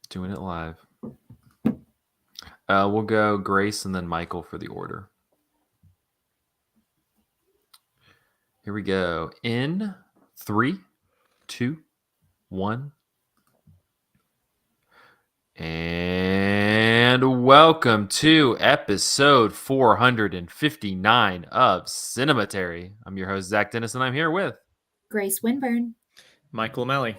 Doing it live. We'll go Grace and then Michael for the order. Here we go. In 3, 2, 1. And welcome to episode 459 of Cinematary. I'm your host, Zach Dennis, and I'm here with Grace Winburn. Michael O'Malley.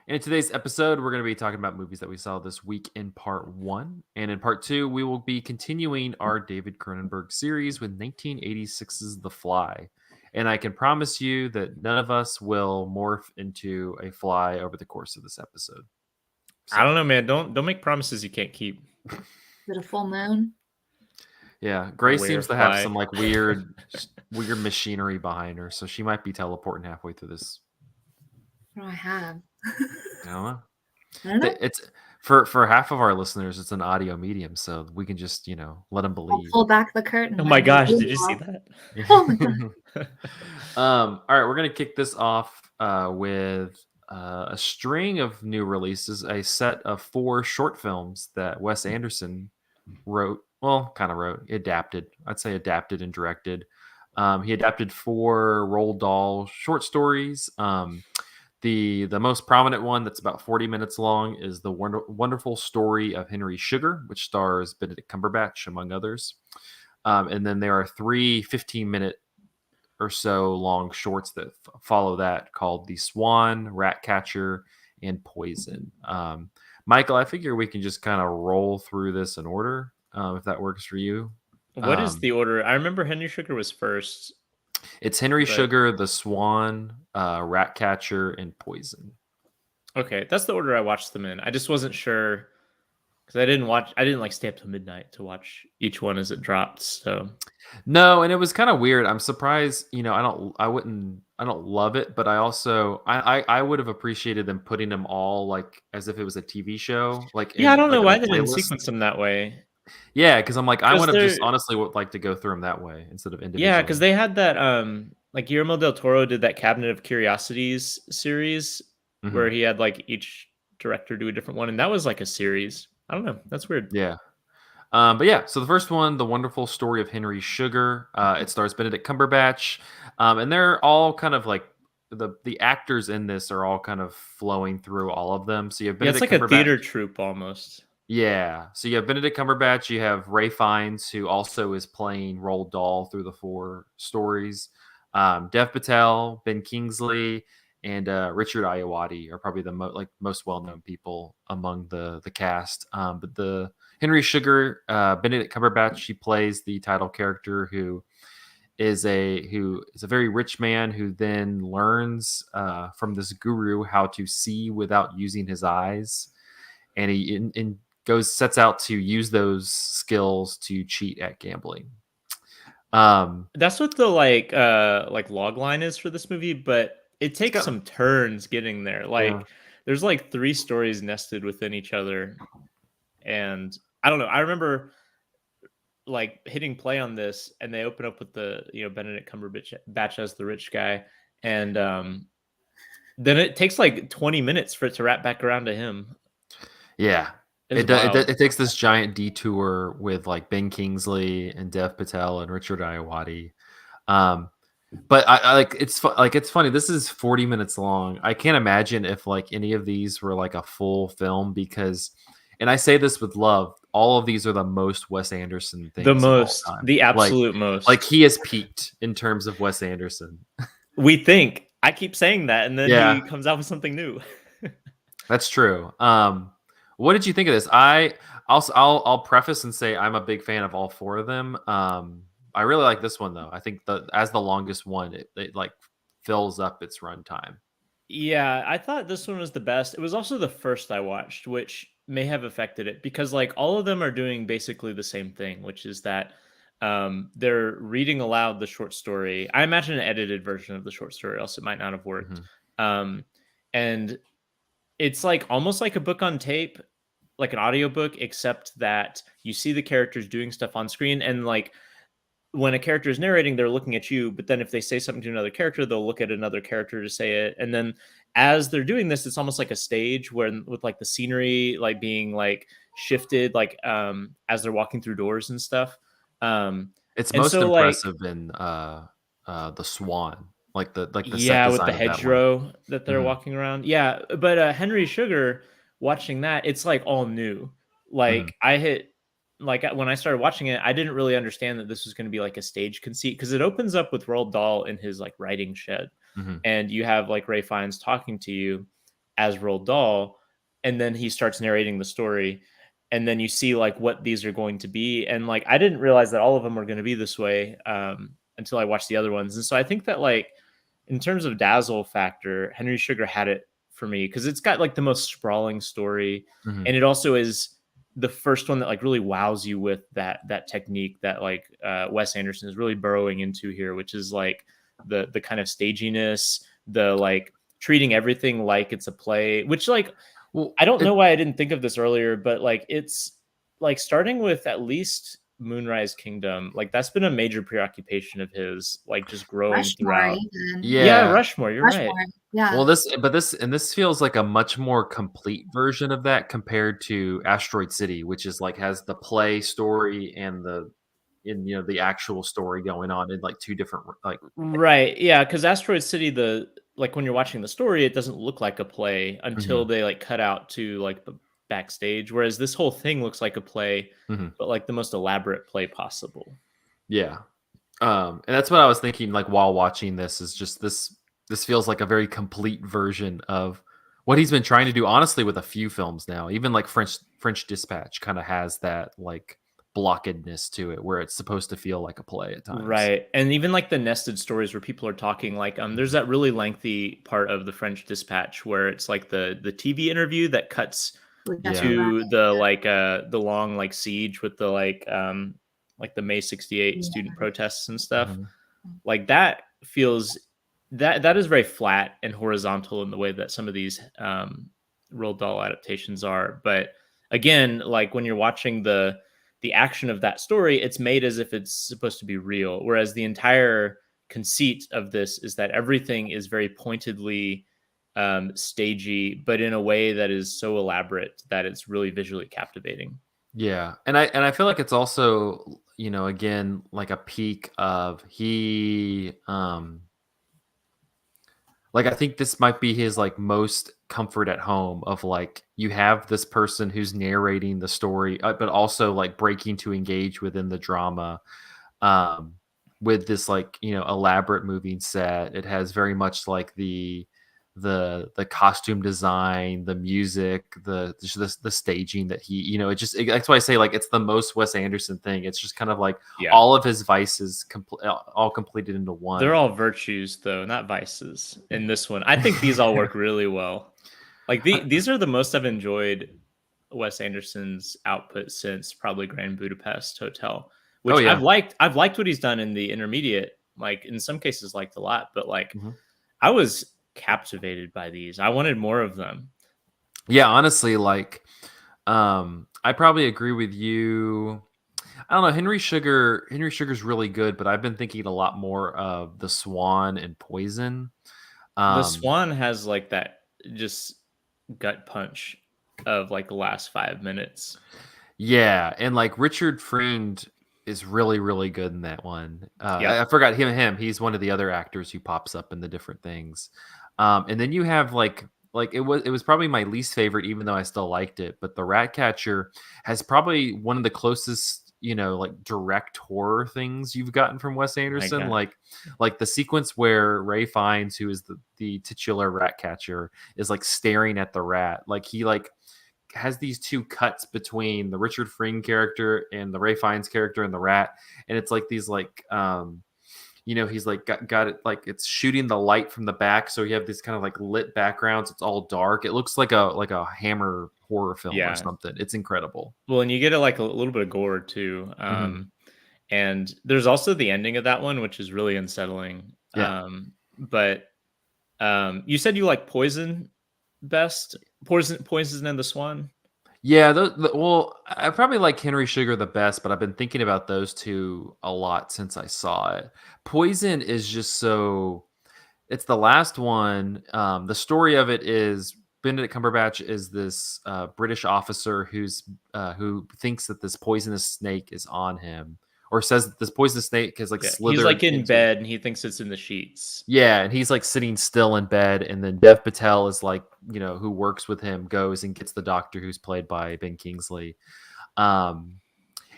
In today's episode, we're going to be talking about movies that we saw this week in part 1. And in part 2, we will be continuing our David Cronenberg series with 1986's The Fly. And I can promise you that none of us will morph into a fly over the course of this episode. So, I don't know, man. Don't make promises you can't keep. Is it a full moon? Yeah, Grace seems to have some like weird machinery behind her, so she might be teleporting halfway through this. What do I have? I don't know. I don't know. It's for half of our listeners, it's an audio medium, so we can just let them believe. I'll pull back the curtain. Oh my gosh, did you see that? Oh my god. All right, we're gonna kick this off with a string of new releases, a set of 4 short films that Wes Anderson wrote. Well, kind of wrote, adapted. I'd say adapted and directed. He adapted 4 Roald Dahl short stories. The most prominent one that's about 40 minutes long is The Wonderful Story of Henry Sugar, which stars Benedict Cumberbatch, among others. And then there are 3 15-minute or so long shorts that follow that called The Swan, Ratcatcher, and Poison. Michael, I figure we can just kind of roll through this in order, if that works for you. What is the order? I remember Henry Sugar was first. It's Henry Sugar, The Swan, Ratcatcher, and Poison. Okay, that's the order I watched them in. I just wasn't sure because I didn't like stay up till midnight to watch each one as it dropped. So no, and it was kind of weird. I'm surprised. I don't love it, but I would have appreciated them putting them all like as if it was a TV show. Like I don't know why they didn't sequence them that way. Yeah, because I'm like, I would have just honestly would like to go through them that way instead of individually. Yeah, because they had that like Guillermo del Toro did that Cabinet of Curiosities series where he had like each director do a different one, and that was like a series. I don't know. That's weird. Yeah. But yeah, so the first one, The Wonderful Story of Henry Sugar, it stars Benedict Cumberbatch, and they're all kind of like the actors in this are all kind of flowing through all of them. So you have Benedict it's like a theater troupe almost. Yeah, so you have Benedict Cumberbatch, you have Ray Fiennes, who also is playing Roald Dahl through the 4 stories. Dev Patel, Ben Kingsley, and Richard Ayoade are probably the most well-known people among the cast. But the Henry Sugar, Benedict Cumberbatch, he plays the title character who is a very rich man who then learns from this guru how to see without using his eyes, and he sets out to use those skills to cheat at gambling. That's what the like log line is for this movie, but it takes some turns getting there. Like there's like 3 stories nested within each other, and I don't know. I remember like hitting play on this, and they open up with the Benedict Cumberbatch as the rich guy, and then it takes like 20 minutes for it to wrap back around to him. Yeah. It takes this giant detour with like Ben Kingsley and Dev Patel and Richard Ayoade. But I like it's funny. This is 40 minutes long. I can't imagine if like any of these were like a full film because, and I say this with love, all of these are the most Wes Anderson things. The absolute most. Like he has peaked in terms of Wes Anderson. We think. I keep saying that, and then he comes out with something new. That's true. What did you think of this? I'll preface and say I'm a big fan of all 4 of them. I really like this one though. I think as the longest one, it like fills up its runtime. Yeah, I thought this one was the best. It was also the first I watched, which may have affected it because like all of them are doing basically the same thing, which is that they're reading aloud the short story. I imagine an edited version of the short story, else it might not have worked. And it's like almost like a book on tape, like an audiobook, except that you see the characters doing stuff on screen, and like when a character is narrating, they're looking at you, but then if they say something to another character, they'll look at another character to say it. And then as they're doing this, it's almost like a stage where with like the scenery like being like shifted like as they're walking through doors and stuff. It's And most so like impressive in the Swan, like the set yeah, with the design of that one. hedgerow that they're Mhm, walking around. Yeah, but Henry Sugar, watching that, it's like all new. mhm, Like when I started watching it, I didn't really understand that this was going to be like a stage conceit because it opens up with Roald Dahl in his like writing shed, mhm. and you have like Ray Fiennes talking to you as Roald Dahl, and then he starts narrating the story, and then you see like what these are going to be, and like I didn't realize that all of them were going to be this way until I watched the other ones, and so I think that like in terms of dazzle factor, Henry Sugar had it for me because it's got like the most sprawling story, Mhm. and it also is the first one that like really wows you with that technique that like Wes Anderson is really burrowing into here, which is like the kind of staginess, the like treating everything like it's a play, which like Well, I don't know it why I didn't think of this earlier, but like it's like starting with at least Moonrise Kingdom, like that's been a major preoccupation of his, like just growing Rushmore throughout. even. Yeah, yeah. Rushmore, you're right. Rushmore. Yeah. Well, this feels like a much more complete version of that compared to Asteroid City, which is like has the play story and the actual story going on in like two different like Right. Yeah, because Asteroid City, the like when you're watching the story, it doesn't look like a play until Mhm, they like cut out to like the backstage. Whereas this whole thing looks like a play, mhm. but like the most elaborate play possible. Yeah. And that's what I was thinking, like while watching this, is just this feels like a very complete version of what he's been trying to do, honestly, with a few films now. Even like French Dispatch kind of has that like blockedness to it, where it's supposed to feel like a play at times. Right. And even like the nested stories where people are talking like there's Mhm. that really lengthy part of the French Dispatch where it's like the TV interview that cuts With Jeffrey Yeah. to Wright. the long like siege with the like the May 68 Yeah. student protests and stuff. Mhm. Like that feels that is very flat and horizontal in the way that some of these Roald Dahl adaptations are. But again, like when you're watching the action of that story, it's made as if it's supposed to be real. Whereas the entire conceit of this is that everything is very pointedly stagey, but in a way that is so elaborate that it's really visually captivating. Yeah, and I feel like it's also, again, like a peak of like, I think this might be his, like, most comfort at home of, like, you have this person who's narrating the story, but also, like, breaking to engage within the drama, um, with this, like, elaborate moving set. It has very much, like, the costume design, the music, the staging that that's why I say, like, it's the most Wes Anderson thing. It's just kind of like Yeah. all of his vices all completed into They're one. all virtues, though, not vices. In this one, I think these all work really well. Like these are the most I've enjoyed Wes Anderson's output since probably Grand Budapest Hotel, Oh, which I've yeah. liked. I've liked what he's done in the intermediate. Like in some cases, liked a lot. But like Mhm. I was captivated by these. I wanted more of them. Yeah, honestly, like, I probably agree with you. I don't know. Henry Sugar's really good, but I've been thinking a lot more of The Swan and Poison. The Um, Swan has like that just gut punch of like the last 5 minutes. yeah, and like Richard Friend is really, really good in that one. I Yep. forgot him. He's one of the other actors who pops up in the different things. And then you have like it was probably my least favorite, even though I still liked it. But the Ratcatcher has probably one of the closest, like direct horror things you've gotten from Wes My Anderson. God. Like the sequence where Ray Fiennes, who is the titular Ratcatcher, is like staring at the rat. Like he like has these two cuts between the Richard Friend character and the Ray Fiennes character and the rat, and it's like these like he's like got it, like it's shooting the light from the back, so you have this kind of like lit backgrounds. It's all dark. It looks like a Hammer horror film or Yeah. something. It's incredible. Well, and you get like a little bit of gore too. Hmm. And there's also the ending of that one, which is really unsettling. Yeah. But you said you like Poison best, Poison and the Swan. Yeah, well, I probably like Henry Sugar the best, but I've been thinking about those two a lot since I saw it. Poison is just so it's the last one. The story of it is Benedict Cumberbatch is this British officer who thinks that this poisonous snake is on him, or says that this poisonous snake has like Yeah, he's slithered like in into. bed and he thinks it's in the sheets. Yeah, and he's like sitting still in bed, and then Dev Patel is like, who works with him, goes and gets the doctor who's played by Ben Kingsley. Um,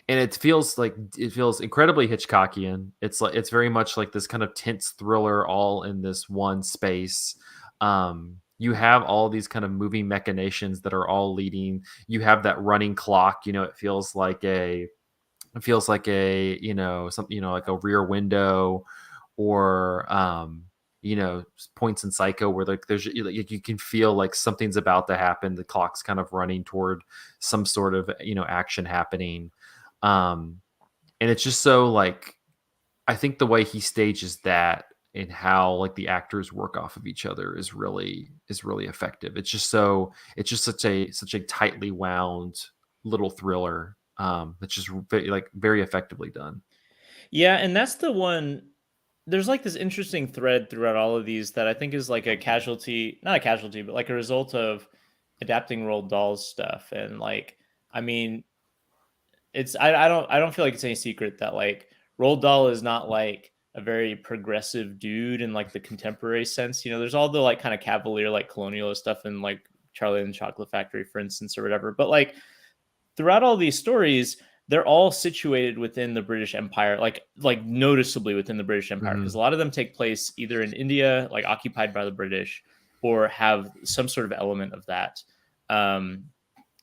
and it feels incredibly Hitchcockian. It's very much like this kind of tense thriller all in this one space. You have all these kind of moving machinations that are all leading. You have that running clock. It feels like a something like a Rear Window, or points in Psycho where like there's like you can feel like something's about to happen. The clock's kind of running toward some sort of action happening. um and it's just so like, I think the way he stages that and how like the actors work off of each other is really effective. It's just such a tightly wound little thriller, that's just very effectively done. Yeah, and that's the one. There's like this interesting thread throughout all of these that I think is like a casualty, not a casualty, but like a result of adapting Roald Dahl's stuff. And like, I mean, I don't feel like it's any secret that like Roald Dahl is not like a very progressive dude in like the contemporary sense. There's all the like kind of cavalier like colonialist stuff in like Charlie and the Chocolate Factory, for instance, or whatever. But like throughout all these stories, they're all situated within the British Empire, like noticeably within the British Empire, because Hmm. a lot of them take place either in India, like occupied by the British, or have some sort of element of that um,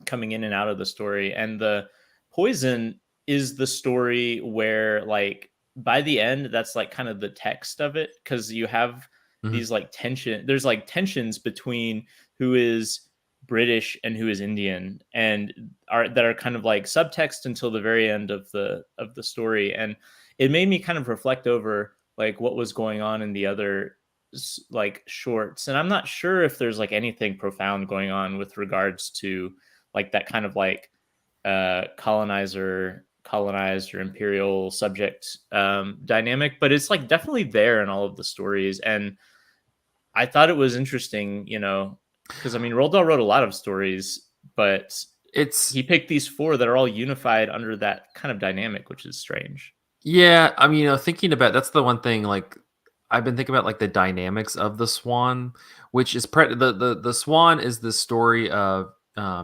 coming in and out of the story. And the Poison is the story where, like, by the end, that's like kind of the text of it, because you have Hmm. these like tension. There's like tensions between who is British and who is Indian, and are kind of like subtext until the very end of the story. And it made me kind of reflect over like what was going on in the other like shorts. And I'm not sure if there's like anything profound going on with regards to like that kind of like colonizer colonized or imperial subject dynamic, but it's like definitely there in all of the stories. And I thought it was interesting, because I mean, Roald Dahl wrote a lot of stories, but It's he picked these four that are all unified under that kind of dynamic, which is strange. Yeah, I mean, thinking about that's the one thing. Like, I've been thinking about like the dynamics of the Swan, which is the Swan is the story of,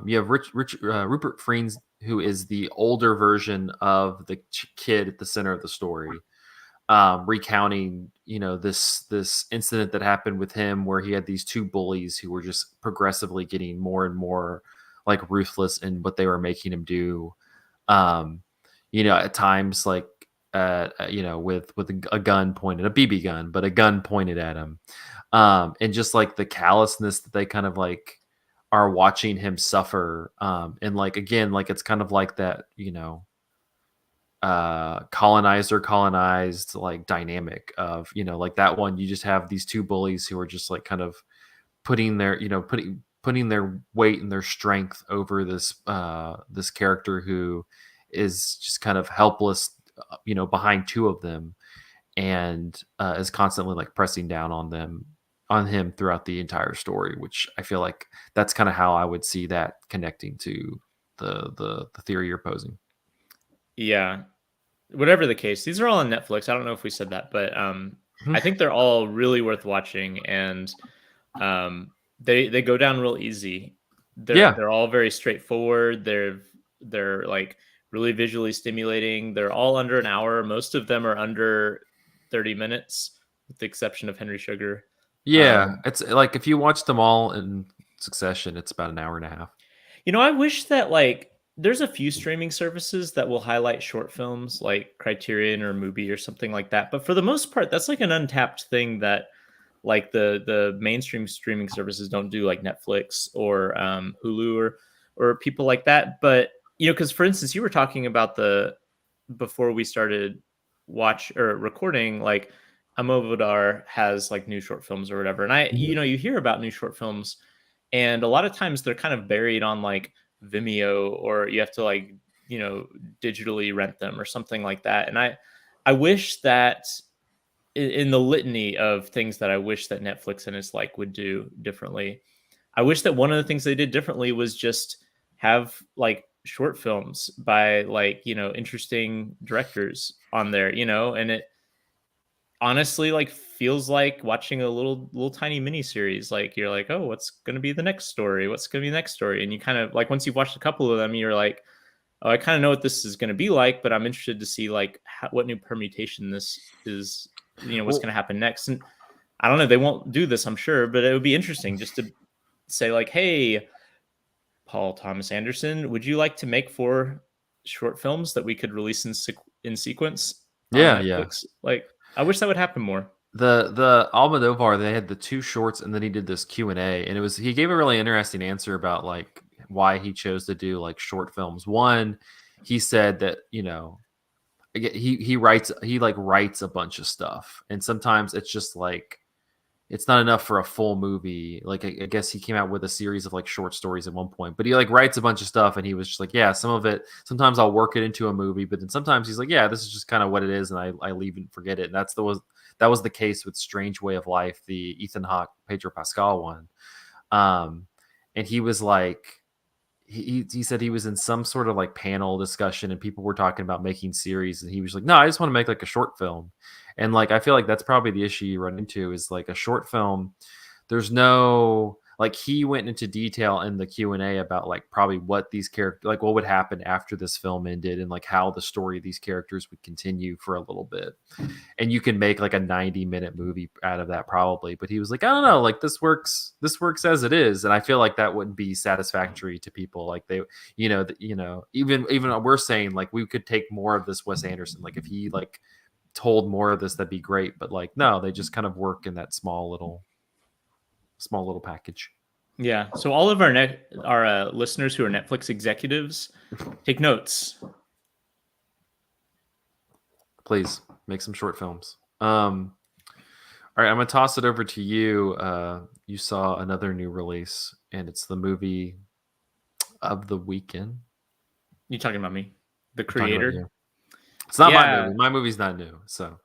you have Rupert Friends, who is the older version of the kid at the center of the story, recounting this incident that happened with him where he had these two bullies who were just progressively getting more and more like ruthless in what they were making him do. um at times, like, with a gun pointed, a BB gun, but a gun pointed at him, and just like the callousness that they kind of like are watching him suffer, and like, again, like it's kind of like that, colonizer colonized like dynamic of, like that one. You just have these two bullies who are just like kind of putting their putting their weight and their strength over this character who is just kind of helpless, behind two of them, and is constantly like pressing down on him throughout the entire story, which I feel like that's kind of how I would see that connecting to the theory you're posing. Yeah. Whatever the case, these are all on Netflix. I don't know if we said that, but I Mhm. think they're all really worth watching, and they go down real easy. They're Yeah. they're all very straightforward. They're like really visually stimulating. They're all under an hour. Most of them are under 30 minutes, with the exception of Henry Sugar. Yeah, Um, it's like if you watch them all in succession, it's about an hour and a half. I wish that like there's a few streaming services that will highlight short films like Criterion or Mubi or something like that. But for the most part, that's like an untapped thing that like the mainstream streaming services don't do, like Netflix or Hulu or people like that. But because for instance, you were talking about the before we started watch or recording, like Amovodar has like new short films or whatever, and I Mhm. you hear about new short films, and a lot of times they're kind of buried on like Vimeo, or you have to like, digitally rent them or something like that. And I wish that in the litany of things that I wish that Netflix and its like would do differently, I wish that one of the things they did differently was just have like short films by like, interesting directors on there, and it honestly like feels like watching a little tiny mini series. Like you're like, oh, what's gonna be the next story? What's gonna be the next story? And you kind of like once you've watched a couple of them, you're like, oh, I kind of know what this is gonna be like, but I'm interested to see like what new permutation this is. What's Well, gonna happen next. And I don't know, they won't do this, I'm sure, but it would be interesting just to say like, hey, Paul Thomas Anderson, would you like to make 4 short films that we could release in sequence on yeah, yeah. Netflix? Like, I wish that would happen more. The Almodovar, they had the 2 shorts, and then he did this Q&A, and he gave a really interesting answer about, like, why he chose to do, like, short films. One, he said that, he writes a bunch of stuff, and sometimes it's just, like, it's not enough for a full movie. Like, I guess he came out with a series of, like, short stories at one point, but he, like, writes a bunch of stuff, and he was just like, yeah, some of it sometimes I'll work it into a movie, but then sometimes he's like, yeah, this is just kinda what it is, and I leave and forget it, and that was the case with Strange Way of Life, the Ethan Hawke, Pedro Pascal one. And he was like, he said he was in some sort of like panel discussion, and people were talking about making series, and he was like, no, I just want to make like a short film. And like, I feel like that's probably the issue you run into is like a short film. There's no, like, he went into detail in the Q&A about like probably what these characters, like what would happen after this film ended, and like how the story of these characters would continue for a little bit. And you can make like a 90-minute movie out of that probably, but he was like, I don't know, like this works as it is. And I feel like that wouldn't be satisfactory to people. Like they, even we're saying like we could take more of this Wes Anderson, like if he like told more of this, that'd be great. But like, no, they just kind of work in that small little package. Yeah. So all of our listeners who are Netflix executives, take notes. Please make some short films. All right, I'm gonna toss it over to you. You saw another new release, and it's the movie of the weekend. You talking about me, the I'm talking about creator? you. It's not my Yeah. movie. My movie's not new, so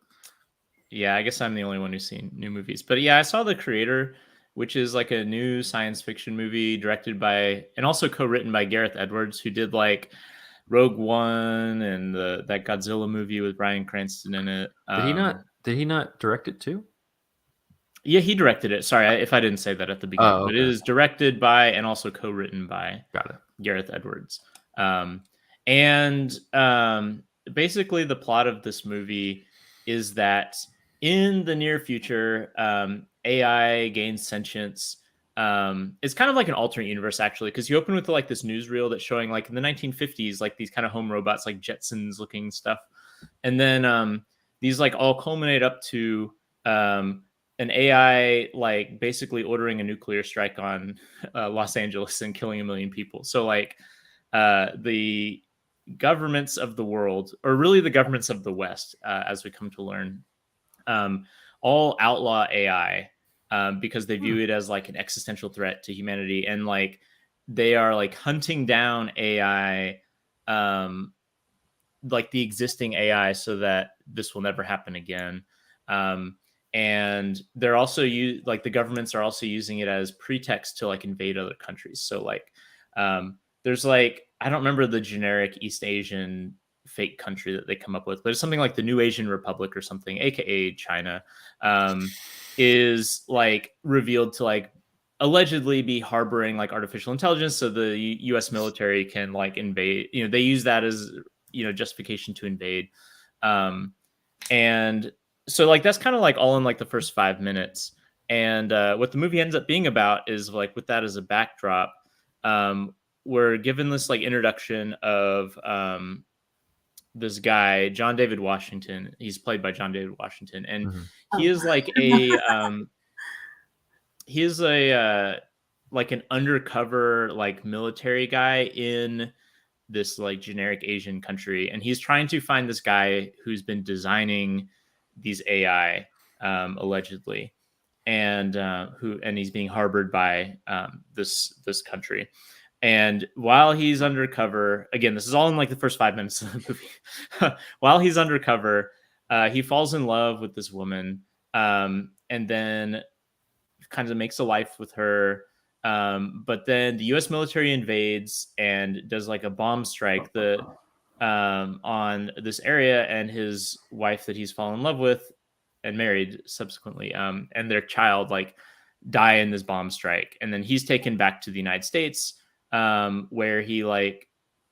Yeah, I guess I'm the only one who's seen new movies. But yeah, I saw The Creator, which is like a new science fiction movie directed by and also co-written by Gareth Edwards, who did like Rogue One and that Godzilla movie with Bryan Cranston in it. did he not? Did he not direct it too? Yeah, he directed it. Sorry, if I didn't say that at the beginning, Oh, but it okay. is directed by and also co-written by Got it. Gareth Edwards. And basically, the plot of this movie is that in the near future, AI gains sentience. It's kind of like an alternate universe, actually, because you open with like this newsreel that's showing like in the 1950s, like these kind of home robots, like Jetsons looking stuff, and then these like all culminate up to an AI like basically ordering a nuclear strike on Los Angeles and killing 1 million people. So like the governments of the world, or really the governments of the West, as we come to learn, all outlaw AI because they view it as like an existential threat to humanity, and like they are like hunting down AI, like the existing AI, so that this will never happen again. And they're also like the governments are also using it as pretext to like invade other countries. So like there's like, I don't remember the generic East Asian fake country that they come up with, but it's something like the New Asian Republic or something, aka China, is like revealed to like allegedly be harboring like artificial intelligence, so the US military can like invade. They use that as justification to invade. And so like that's kind of like all in like the first 5 minutes. And what the movie ends up being about is like with that as a backdrop, we're given this like introduction of this guy, John David Washington. He's played by John David Washington, and he is like he is a like an undercover like military guy in this like generic Asian country, and he's trying to find this guy who's been designing these AI allegedly, and he's being harbored by this country. And while he's undercover, again, this is all in like the first 5 minutes of the movie. While he's undercover, he falls in love with this woman, and then kind of makes a life with her. But then the U.S. military invades and does like a bomb strike on this area, and his wife that he's fallen in love with and married subsequently, and their child like die in this bomb strike, and then he's taken back to the United States, where he like,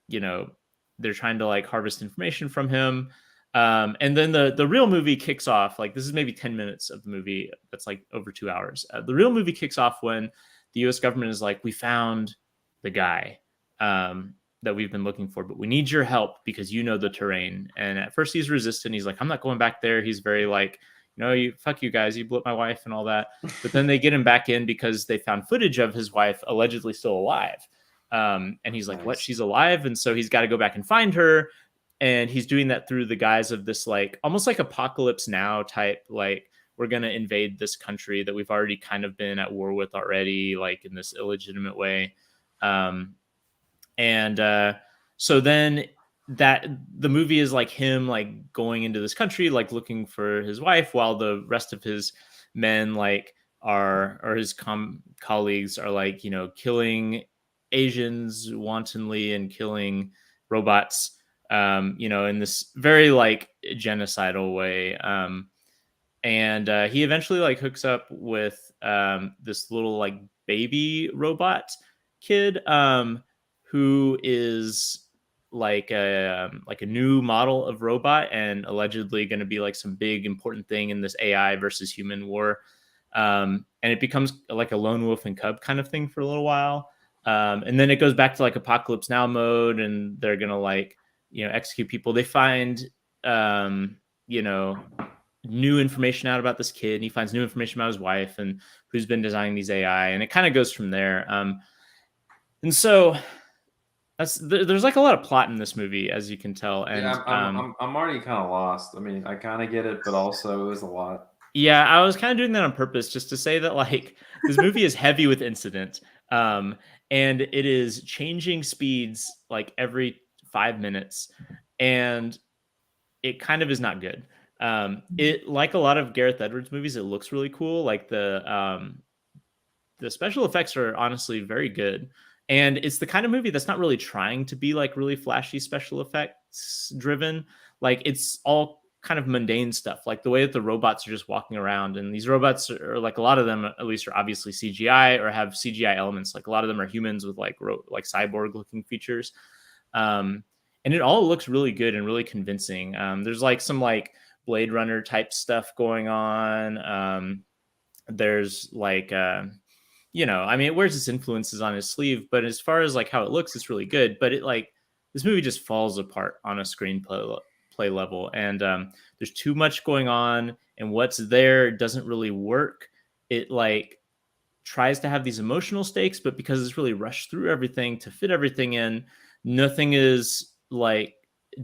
you know, they're trying to like harvest information from him. And then the real movie kicks off. Like this is maybe 10 minutes of the movie that's like over 2 hours. The real movie kicks off when the U.S. government is like, we found the guy that we've been looking for, but we need your help because you know the terrain. And at first he's resistant. He's like, I'm not going back there. He's very like, you fuck you guys, you blew up my wife and all that. But then they get him back in because they found footage of his wife allegedly still alive. And he's like, what? She's alive? And so he's got to go back and find her. And he's doing that through the guise of this, like, almost like Apocalypse Now type, like, we're going to invade this country that we've already kind of been at war with already, like in this illegitimate way. So then that the movie is like him like going into this country, like looking for his wife, while the rest of his men like or his colleagues are like, killing Asians wantonly and killing robots, in this very like genocidal way. And he eventually like hooks up with this little like baby robot kid, who is like a new model of robot and allegedly going to be like some big important thing in this AI versus human war. And it becomes like a lone wolf and cub kind of thing for a little while. And then it goes back to like Apocalypse Now mode, and they're going to like, execute people. They find, new information out about this kid, and he finds new information about his wife and who's been designing these AI. And it kind of goes from there. And so there's like a lot of plot in this movie, as you can tell. And yeah, I'm already kind of lost. I mean, I kind of get it, but also it was a lot. Yeah, I was kind of doing that on purpose just to say that like this movie is heavy with incident, and it is changing speeds like every 5 minutes, and it kind of is not good. It, like a lot of Gareth Edwards movies, it looks really cool. Like the special effects are honestly very good. And it's the kind of movie that's not really trying to be like really flashy special effects driven. Like it's all kind of mundane stuff, like the way that the robots are just walking around. And these robots are like, a lot of them at least are obviously CGI or have CGI elements. Like a lot of them are humans with like cyborg looking features. And it all looks really good and really convincing. There's like some like Blade Runner type stuff going on. There's like, I mean, it wears its influences on his sleeve, but as far as like how it looks, it's really good. But it like, this movie just falls apart on a screenplay level, and there's too much going on, and what's there doesn't really work. It like tries to have these emotional stakes, but because it's really rushed through everything to fit everything in, nothing is like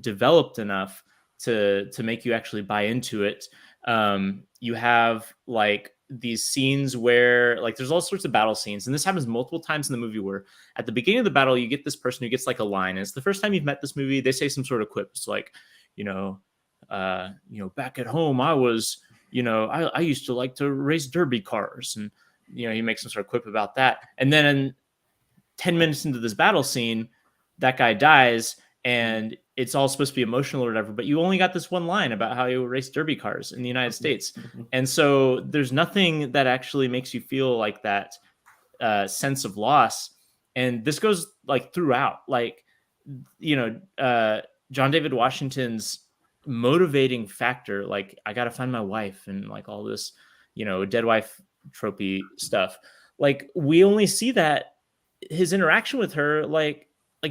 developed enough to make you actually buy into it. You have like these scenes where like there's all sorts of battle scenes, and this happens multiple times in the movie, where at the beginning of the battle you get this person who gets like a line, and it's the first time you've met this movie. They say some sort of quip. It's like, back at home I was, I used to like to race derby cars, and he makes some sort of quip about that. And then 10 minutes into this battle scene, that guy dies, and it's all supposed to be emotional or whatever, but you only got this one line about how you race derby cars in the United States. And so there's nothing that actually makes you feel like that sense of loss. And this goes like throughout, like, John David Washington's motivating factor, like, I got to find my wife and like all this, dead wife tropey stuff. Like we only see that his interaction with her, like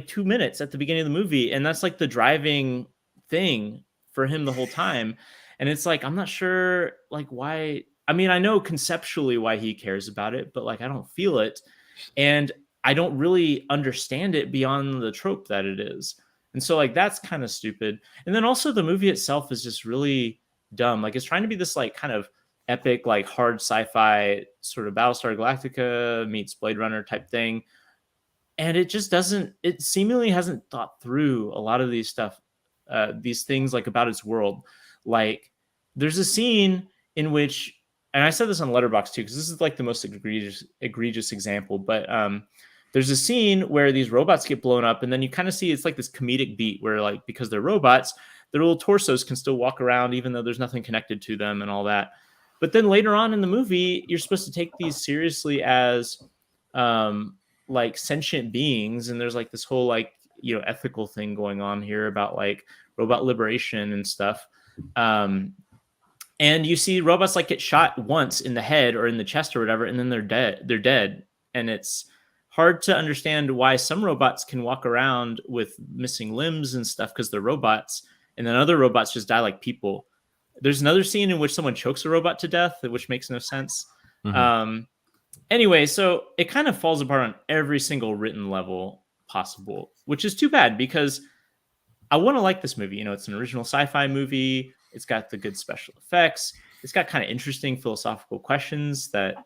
2 minutes at the beginning of the movie, and that's like the driving thing for him the whole time. And it's like, I'm not sure like why. I mean, I know conceptually why he cares about it, but like I don't feel it, and I don't really understand it beyond the trope that it is. And so like that's kind of stupid. And then also the movie itself is just really dumb. Like it's trying to be this like kind of epic, like hard sci-fi sort of Battlestar Galactica meets Blade Runner type thing. and it just doesn't. It seemingly hasn't thought through a lot of these things like about its world. Like there's a scene in which, and I said this on Letterboxd too, because this is like the most egregious example. But there's a scene where these robots get blown up, and then you kind of see it's like this comedic beat where, like, because they're robots, their little torsos can still walk around even though there's nothing connected to them and all that. But then later on in the movie, you're supposed to take these seriously as like sentient beings, and there's like this whole like ethical thing going on here about like robot liberation and stuff. And you see robots like get shot once in the head or in the chest or whatever, and then they're dead, and it's hard to understand why some robots can walk around with missing limbs and stuff because they're robots, and then other robots just die like people. There's another scene in which someone chokes a robot to death, which makes no sense. Anyway, so it kind of falls apart on every single written level possible, which is too bad because I want to like this movie. It's an original sci-fi movie. It's got the good special effects. It's got kind of interesting philosophical questions that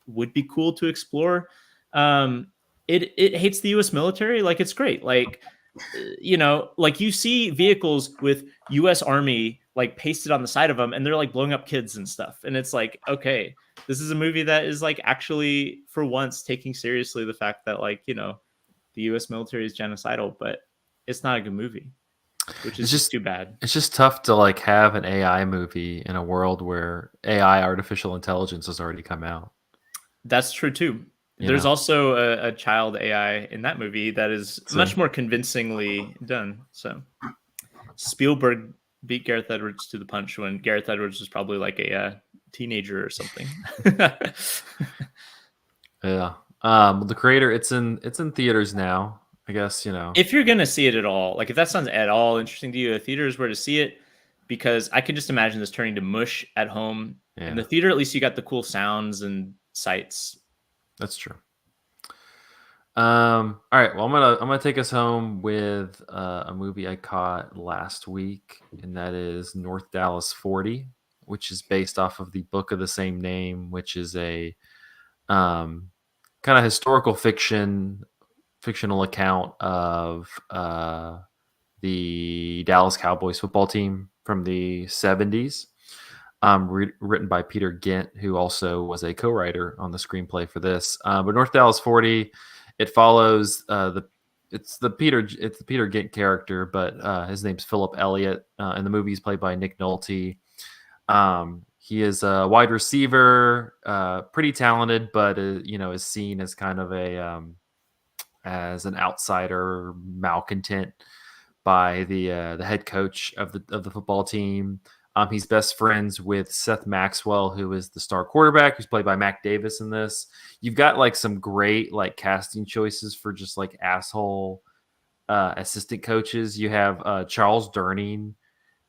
would be cool to explore. It hates the U.S. military. Like, it's great. Like, like you see vehicles with U.S. Army like pasted on the side of them, and they're like blowing up kids and stuff. And it's like, okay, this is a movie that is like actually for once taking seriously the fact that like the U.S. military is genocidal, but it's not a good movie, which is just too bad. It's just tough to like have an AI movie in a world where AI, artificial intelligence, has already come out. That's true too. There's also a child AI in that movie that is much more convincingly done. So Spielberg beat Gareth Edwards to the punch when Gareth Edwards was probably like a teenager or something. Yeah. The Creator, it's in theaters now, I guess. If you're gonna see it at all, like if that sounds at all interesting to you, a theater is where to see it, because I can just imagine this turning to mush at home. In the theater, at least you got the cool sounds and sights. That's true. All right. Well, I'm gonna take us home with a movie I caught last week, and that is North Dallas 40, which is based off of the book of the same name, which is a kind of historical fictional account of the Dallas Cowboys football team from the 70s. Written by Peter Gint, who also was a co-writer on the screenplay for this. But North Dallas 40, it follows it's the Peter Gint character, but his name's Philip Elliott. In the movie, he's played by Nick Nolte. He is a wide receiver, pretty talented, but is seen as kind of as an outsider, malcontent by the head coach of the football team. He's best friends with Seth Maxwell, who is the star quarterback, who's played by Mac Davis in this. You've got like some great like casting choices for just like asshole assistant coaches. You have Charles Durning,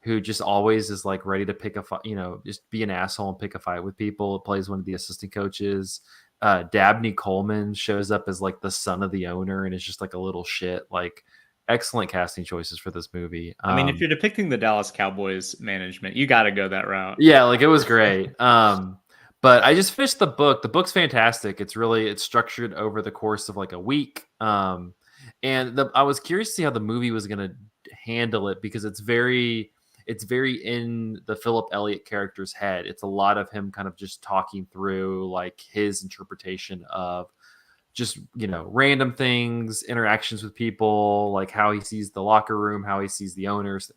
who just always is like ready to pick a fight, just be an asshole and pick a fight with people. It plays one of the assistant coaches. Dabney Coleman shows up as like the son of the owner and is just like a little shit. Like, excellent casting choices for this movie. I mean, if you're depicting the Dallas Cowboys management, you got to go that route. Yeah, like it was great. But I just finished the book. The book's fantastic. It's structured over the course of like a week. And I was curious to see how the movie was going to handle it, because it's very in the Philip Elliott character's head. It's a lot of him kind of just talking through like his interpretation of just random things, interactions with people, like how he sees the locker room, how he sees the owners,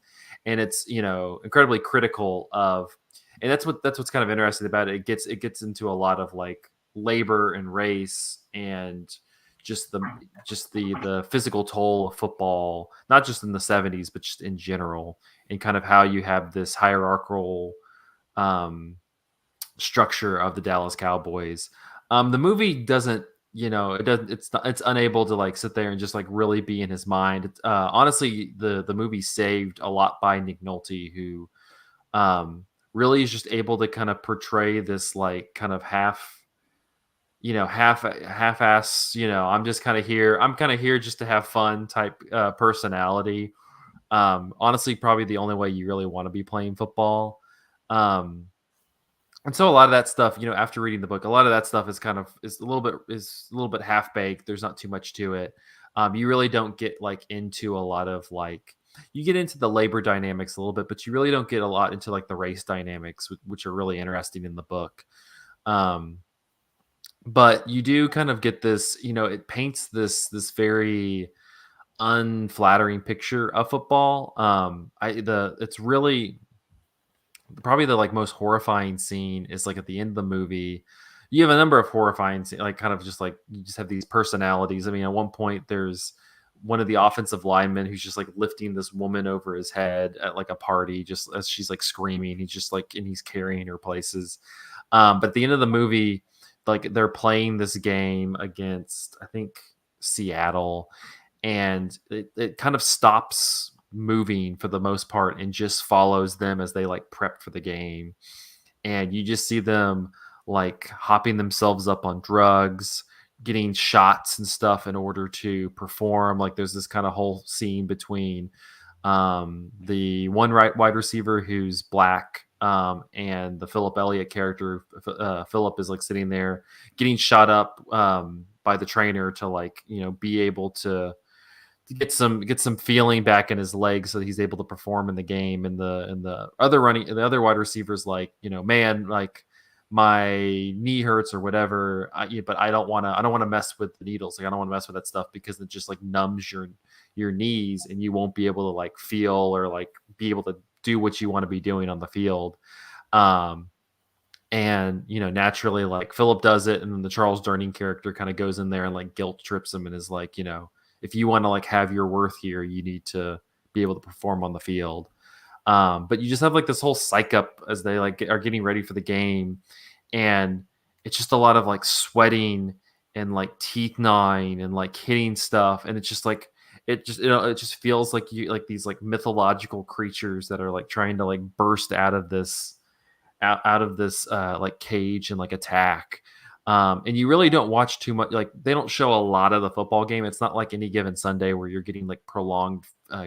and it's incredibly critical of, and that's what's kind of interesting about it. It gets into a lot of like labor and race and just the physical toll of football, not just in the 70s but just in general, and kind of how you have this hierarchical structure of the Dallas Cowboys. The movie doesn't, it's unable to like sit there and just like really be in his mind. Honestly, the movie saved a lot by Nick Nolte, who really is just able to kind of portray this like kind of half-ass, I'm kind of here just to have fun type personality. Honestly, probably the only way you really want to be playing football. And so a lot of that stuff, after reading the book, a lot of that stuff is a little bit half baked. There's not too much to it. You really don't get like into a lot of like, you get into the labor dynamics a little bit, but you really don't get a lot into like the race dynamics, which are really interesting in the book. But you do kind of get this, it paints this very unflattering picture of football. It's really probably the like most horrifying scene is like at the end of the movie. You have a number of horrifying like kind of just like you just have these personalities. I mean, at one point there's one of the offensive linemen who's just like lifting this woman over his head at like a party just as she's like screaming. He's just like, and he's carrying her places. But at the end of the movie, like they're playing this game against, I think, Seattle, and it kind of stops moving for the most part and just follows them as they like prep for the game. And you just see them like hopping themselves up on drugs, getting shots and stuff in order to perform. Like there's this kind of whole scene between the one wide receiver who's black, and the Philip Elliott character. Philip is like sitting there getting shot up by the trainer to like, be able to get some feeling back in his legs so that he's able to perform in the game. And the other wide receivers like, man, like my knee hurts or whatever, but I don't want to mess with the needles. Like I don't want to mess with that stuff because it just like numbs your knees and you won't be able to like feel or like be able to do what you want to be doing on the field. And naturally like Philip does it, and then the Charles Durning character kind of goes in there and like guilt trips him and is like, if you want to like have your worth here, you need to be able to perform on the field. But you just have like this whole psych up as they like are getting ready for the game, and it's just a lot of like sweating and like teeth gnawing and like hitting stuff, and it's just like it just feels like you like these like mythological creatures that are like trying to like burst out of this like cage and like attack. And you really don't watch too much. Like they don't show a lot of the football game. It's not like Any Given Sunday where you're getting like prolonged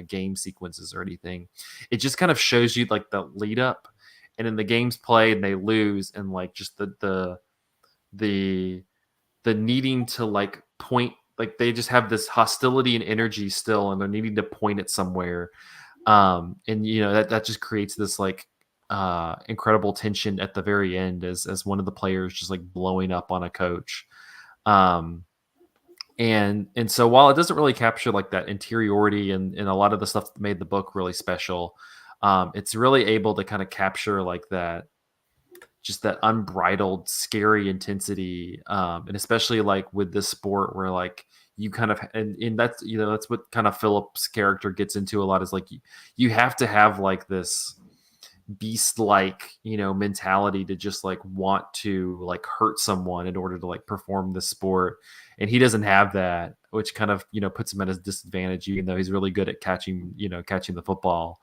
game sequences or anything. It just kind of shows you like the lead up, and then the game's played and they lose, and like just the needing to like point, like they just have this hostility and energy still, and they're needing to point it somewhere. And that just creates this like incredible tension at the very end as one of the players just like blowing up on a coach. And so while it doesn't really capture like that interiority and a lot of the stuff that made the book really special, it's really able to kind of capture like that, just that unbridled scary intensity. And especially like with this sport where like you kind of, and that's, that's what kind of Philip's character gets into a lot, is like you have to have like this beast-like mentality to just like want to like hurt someone in order to like perform this sport, and he doesn't have that, which kind of puts him at his disadvantage, even though he's really good at catching the football.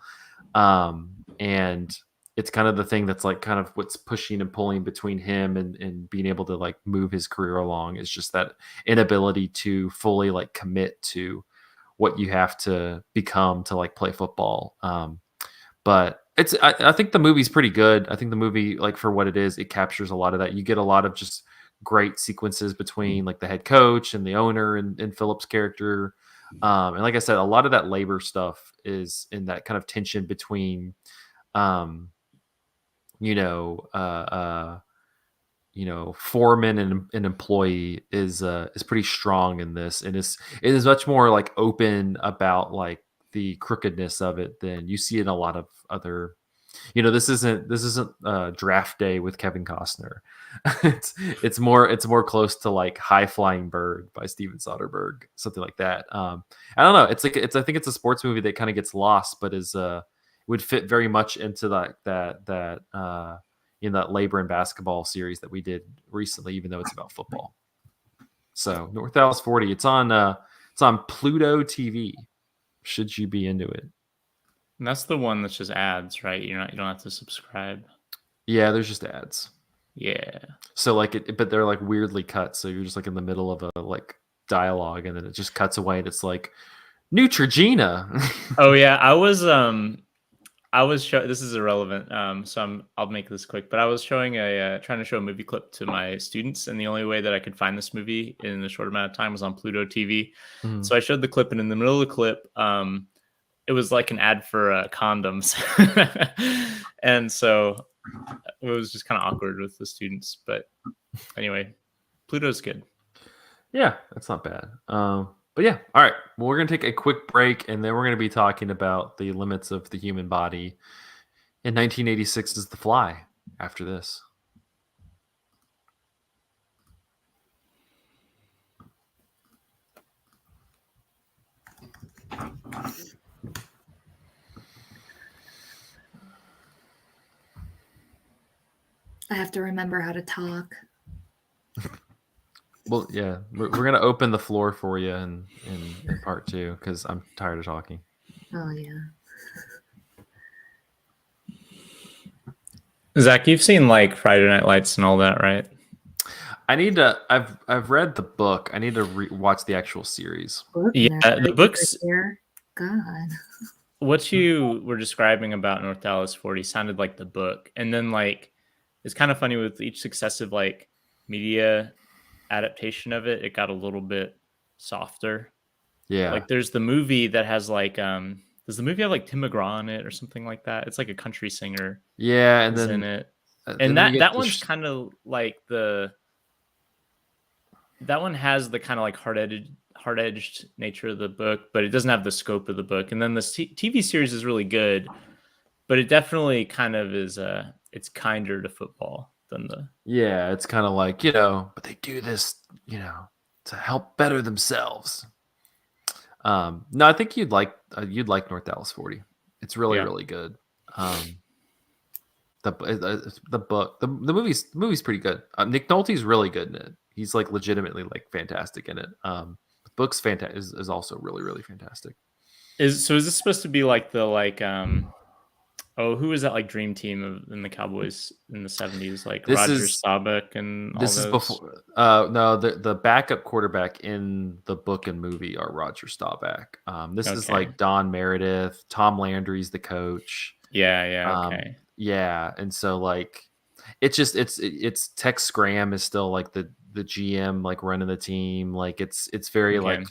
And it's kind of the thing that's like kind of what's pushing and pulling between him and being able to like move his career along, is just that inability to fully like commit to what you have to become to like play football. But I think the movie's pretty good. I think the movie, like for what it is, it captures a lot of that. You get a lot of just great sequences between like the head coach and the owner and Philip's character. And like I said, a lot of that labor stuff is in that kind of tension between, foreman and employee is pretty strong in this, and it is much more like open about like the crookedness of it than you see in a lot of other. This isn't Draft Day with Kevin Costner. it's more close to like High Flying Bird by Steven Soderbergh, something like that. I don't know. I think it's a sports movie that kind of gets lost, but is would fit very much into that in that labor and basketball series that we did recently, even though it's about football. So North Dallas 40, it's on Pluto TV. Should you be into it? And that's the one that's just ads, right? You don't have to subscribe. Yeah, there's just ads. Yeah. So like but they're like weirdly cut. So you're just like in the middle of a like dialogue, and then it just cuts away, and it's like Neutrogena. Oh yeah, This is irrelevant, so I'll make this quick. But I was trying to show a movie clip to my students, and the only way that I could find this movie in a short amount of time was on Pluto TV. Mhm. So I showed the clip, and in the middle of the clip, it was like an ad for condoms, and so it was just kind of awkward with the students. But anyway, Pluto's good. Yeah, that's not bad. But yeah, all right. Well, we're gonna take a quick break, and then we're gonna be talking about the limits of the human body in 1986's The Fly. After this. I have to remember how to talk. Well, yeah, we're gonna open the floor for you in part 2 because I'm tired of talking. Oh yeah. Zach, you've seen like Friday Night Lights and all that, right? I need to. I've read the book. I need to watch the actual series. Yeah, the books. Here. God. What you were describing about North Dallas 40 sounded like the book, and then like it's kind of funny with each successive like media adaptation of it, it got a little bit softer. Yeah, like there's the movie that has like does the movie have like Tim McGraw in it or something like that? It's like a country singer. Yeah, and then in it, and that one's kind of like that one has the kind of like hard-edged nature of the book, but it doesn't have the scope of the book. And then the TV series is really good, but it definitely kind of is it's kinder to football than the. Yeah, it's kind of like, but they do this, to help better themselves. No, I think you'd like North Dallas 40. It's really really good. The book, the movie's pretty good. Nick Nolte's really good in it. He's like legitimately like fantastic in it. The book's fantastic is also really really fantastic. Is this supposed to be like the who was that like dream team in the Cowboys in the 70s, like Roger Staubach and all this those? Is before no, the backup quarterback in the book and movie are Roger Staubach. This is like Don Meredith, Tom Landry's the coach. Okay. Yeah, and so like it's Tex Scram is still like the GM, like running the team. Like it's very like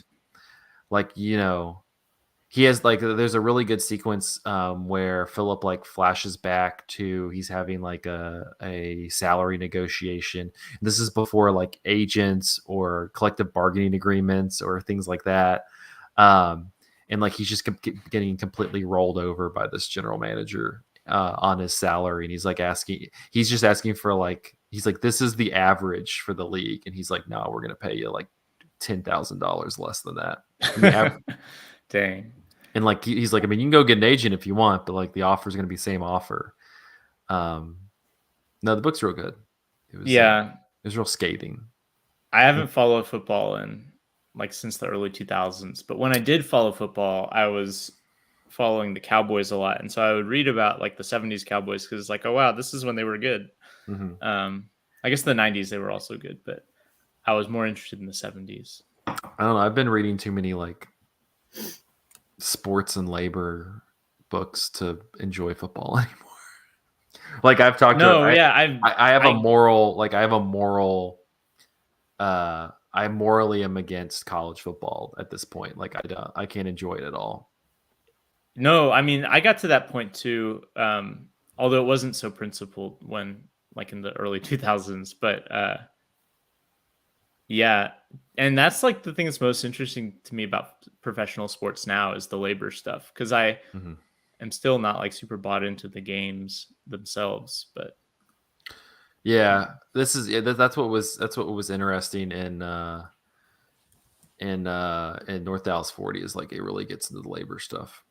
he has like there's a really good sequence where Philip like flashes back to he's having like a salary negotiation. This is before like agents or collective bargaining agreements or things like that. And like he's just getting completely rolled over by this general manager on his salary, and he's just asking for like, he's like, this is the average for the league, and he's like, no, we're gonna pay you like $10,000 less than that. Dang. And like he's like, I mean, you can go get an agent if you want, but like the offer is gonna be the same offer. No, the book's real good. It was real scathing. I haven't followed football in like since the early 2000s, but when I did follow football, I was following the Cowboys a lot, and so I would read about like the 70s Cowboys because it's like, oh wow, this is when they were good. I guess the 90s they were also good, but I was more interested in the 70s. I don't know, I've been reading too many like sports and labor books to enjoy football anymore. Like I've talked I morally am against college football at this point. Like I can't enjoy it at all. No, I mean, I got to that point too, although it wasn't so principled when, like, in the early 2000s. But yeah, and that's like the thing that's most interesting to me about professional sports now is the labor stuff, because I am still not like super bought into the games themselves. But yeah, that's what was interesting in North Dallas 40 is like it really gets into the labor stuff.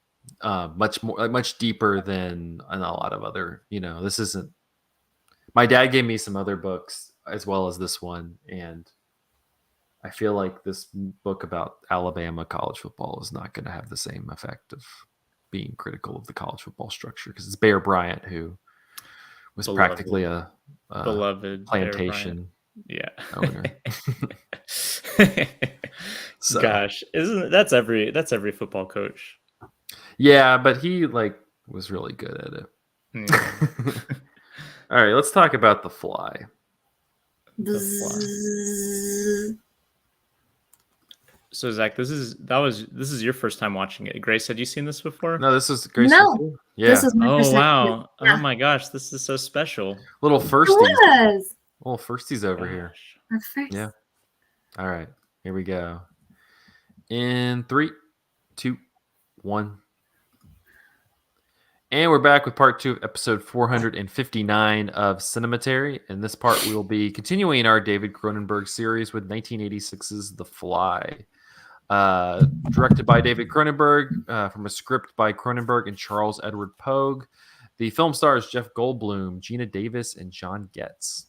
Much deeper than a lot of other, this isn't. My dad gave me some other books as well as this one, and I feel like this book about Alabama college football is not going to have the same effect of being critical of the college football structure, because it's Bear Bryant who was practically a beloved plantation owner. So. Gosh, that's every football coach. Yeah, but he like was really good at it. Yeah. All right, let's talk about The Fly. The Fly. So Zach, this is your first time watching it. Grace, had you seen this before? No, this is Grace. No. Yeah. This is my Oh first wow. Yeah. Oh my gosh, this is so special. Little It firsties. was. Little firsties over here. Gosh. Our first. Yeah. All right. Here we go. In 3, 2, 1. And we're back with part 2 of episode 459 of Cinematary. In this part, we will be continuing our David Cronenberg series with 1986's The Fly. Directed by David Cronenberg, from a script by Cronenberg and Charles Edward Pogue. The film stars Jeff Goldblum, Gina Davis, and John Getz.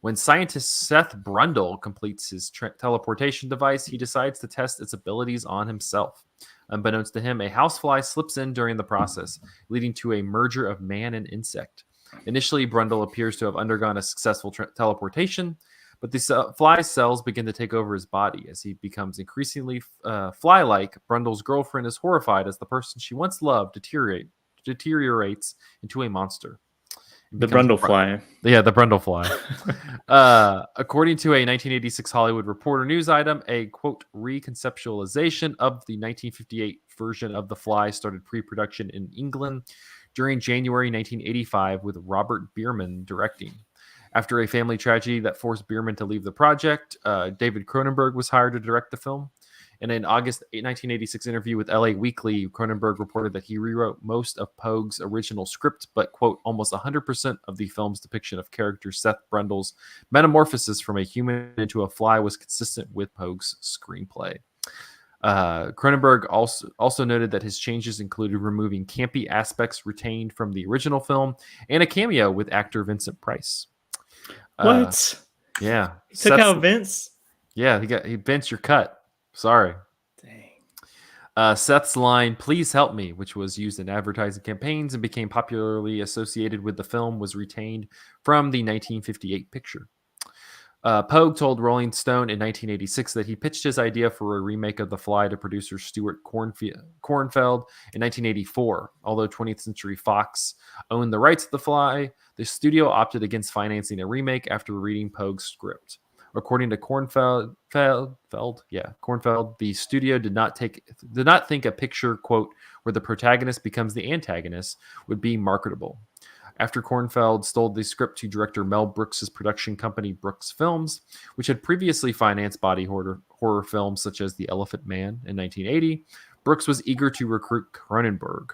When scientist Seth Brundle completes his teleportation device, he decides to test its abilities on himself. Unbeknownst to him, a housefly slips in during the process, leading to a merger of man and insect. Initially, Brundle appears to have undergone a successful teleportation, but the fly's cells begin to take over his body. As he becomes increasingly fly-like, Brundle's girlfriend is horrified as the person she once loved deteriorates into a monster. The Brundle fly. Yeah, the Brundle fly. According to a 1986 Hollywood Reporter news item, a, quote, reconceptualization of the 1958 version of The Fly started pre-production in England during January 1985 with Robert Bierman directing. After a family tragedy that forced Bierman to leave the project, David Cronenberg was hired to direct the film. In an August 1986 interview with LA Weekly, Cronenberg reported that he rewrote most of Pogue's original script, but, quote, almost 100% of the film's depiction of character Seth Brundle's metamorphosis from a human into a fly was consistent with Pogue's screenplay. Cronenberg also noted that his changes included removing campy aspects retained from the original film and a cameo with actor Vincent Price. What? Yeah. He took out Vince? Yeah, Vince, you're cut. Sorry. Dang. Seth's line, "Please help me," which was used in advertising campaigns and became popularly associated with the film, was retained from the 1958 picture. Pogue told Rolling Stone in 1986 that he pitched his idea for a remake of The Fly to producer Stuart Kornfeld in 1984. Although 20th Century Fox owned the rights to The Fly, the studio opted against financing a remake after reading Pogue's script. According to Kornfeld, the studio did not think a picture, quote, where the protagonist becomes the antagonist would be marketable. After Kornfeld sold the script to director Mel Brooks' production company Brooks Films, which had previously financed body horror films such as The Elephant Man in 1980, Brooks was eager to recruit Cronenberg.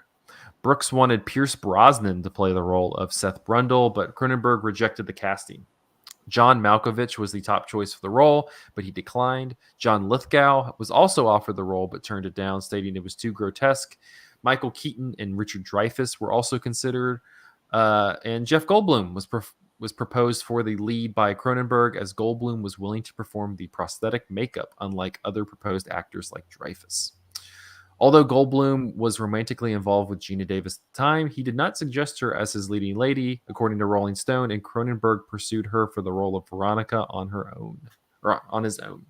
Brooks wanted Pierce Brosnan to play the role of Seth Brundle, but Cronenberg rejected the casting. John Malkovich was the top choice for the role, but he declined. John Lithgow was also offered the role, but turned it down, stating it was too grotesque. Michael Keaton and Richard Dreyfuss were also considered, and Jeff Goldblum was proposed for the lead by Cronenberg, as Goldblum was willing to perform the prosthetic makeup, unlike other proposed actors like Dreyfuss. Although Goldblum was romantically involved with Gina Davis at the time, he did not suggest her as his leading lady, according to Rolling Stone, and Cronenberg pursued her for the role of Veronica on his own.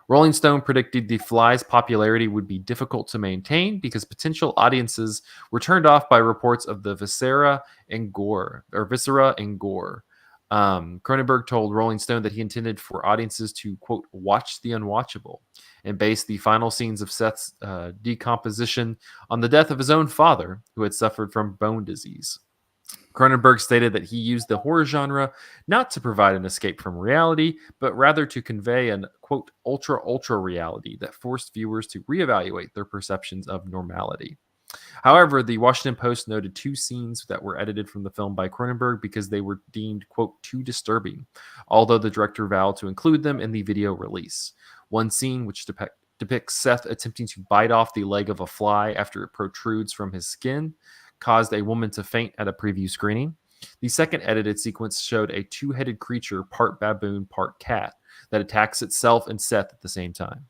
Rolling Stone predicted The Fly's popularity would be difficult to maintain because potential audiences were turned off by reports of the viscera and gore. Cronenberg told Rolling Stone that he intended for audiences to, quote, watch the unwatchable, and based the final scenes of Seth's decomposition on the death of his own father, who had suffered from bone disease. Cronenberg stated that he used the horror genre not to provide an escape from reality, but rather to convey an, quote, ultra reality that forced viewers to reevaluate their perceptions of normality. However, the Washington Post noted 2 scenes that were edited from the film by Cronenberg because they were deemed, quote, too disturbing, although the director vowed to include them in the video release. One scene, which depicts Seth attempting to bite off the leg of a fly after it protrudes from his skin, caused a woman to faint at a preview screening. The second edited sequence showed a 2-headed creature, part baboon, part cat, that attacks itself and Seth at the same time.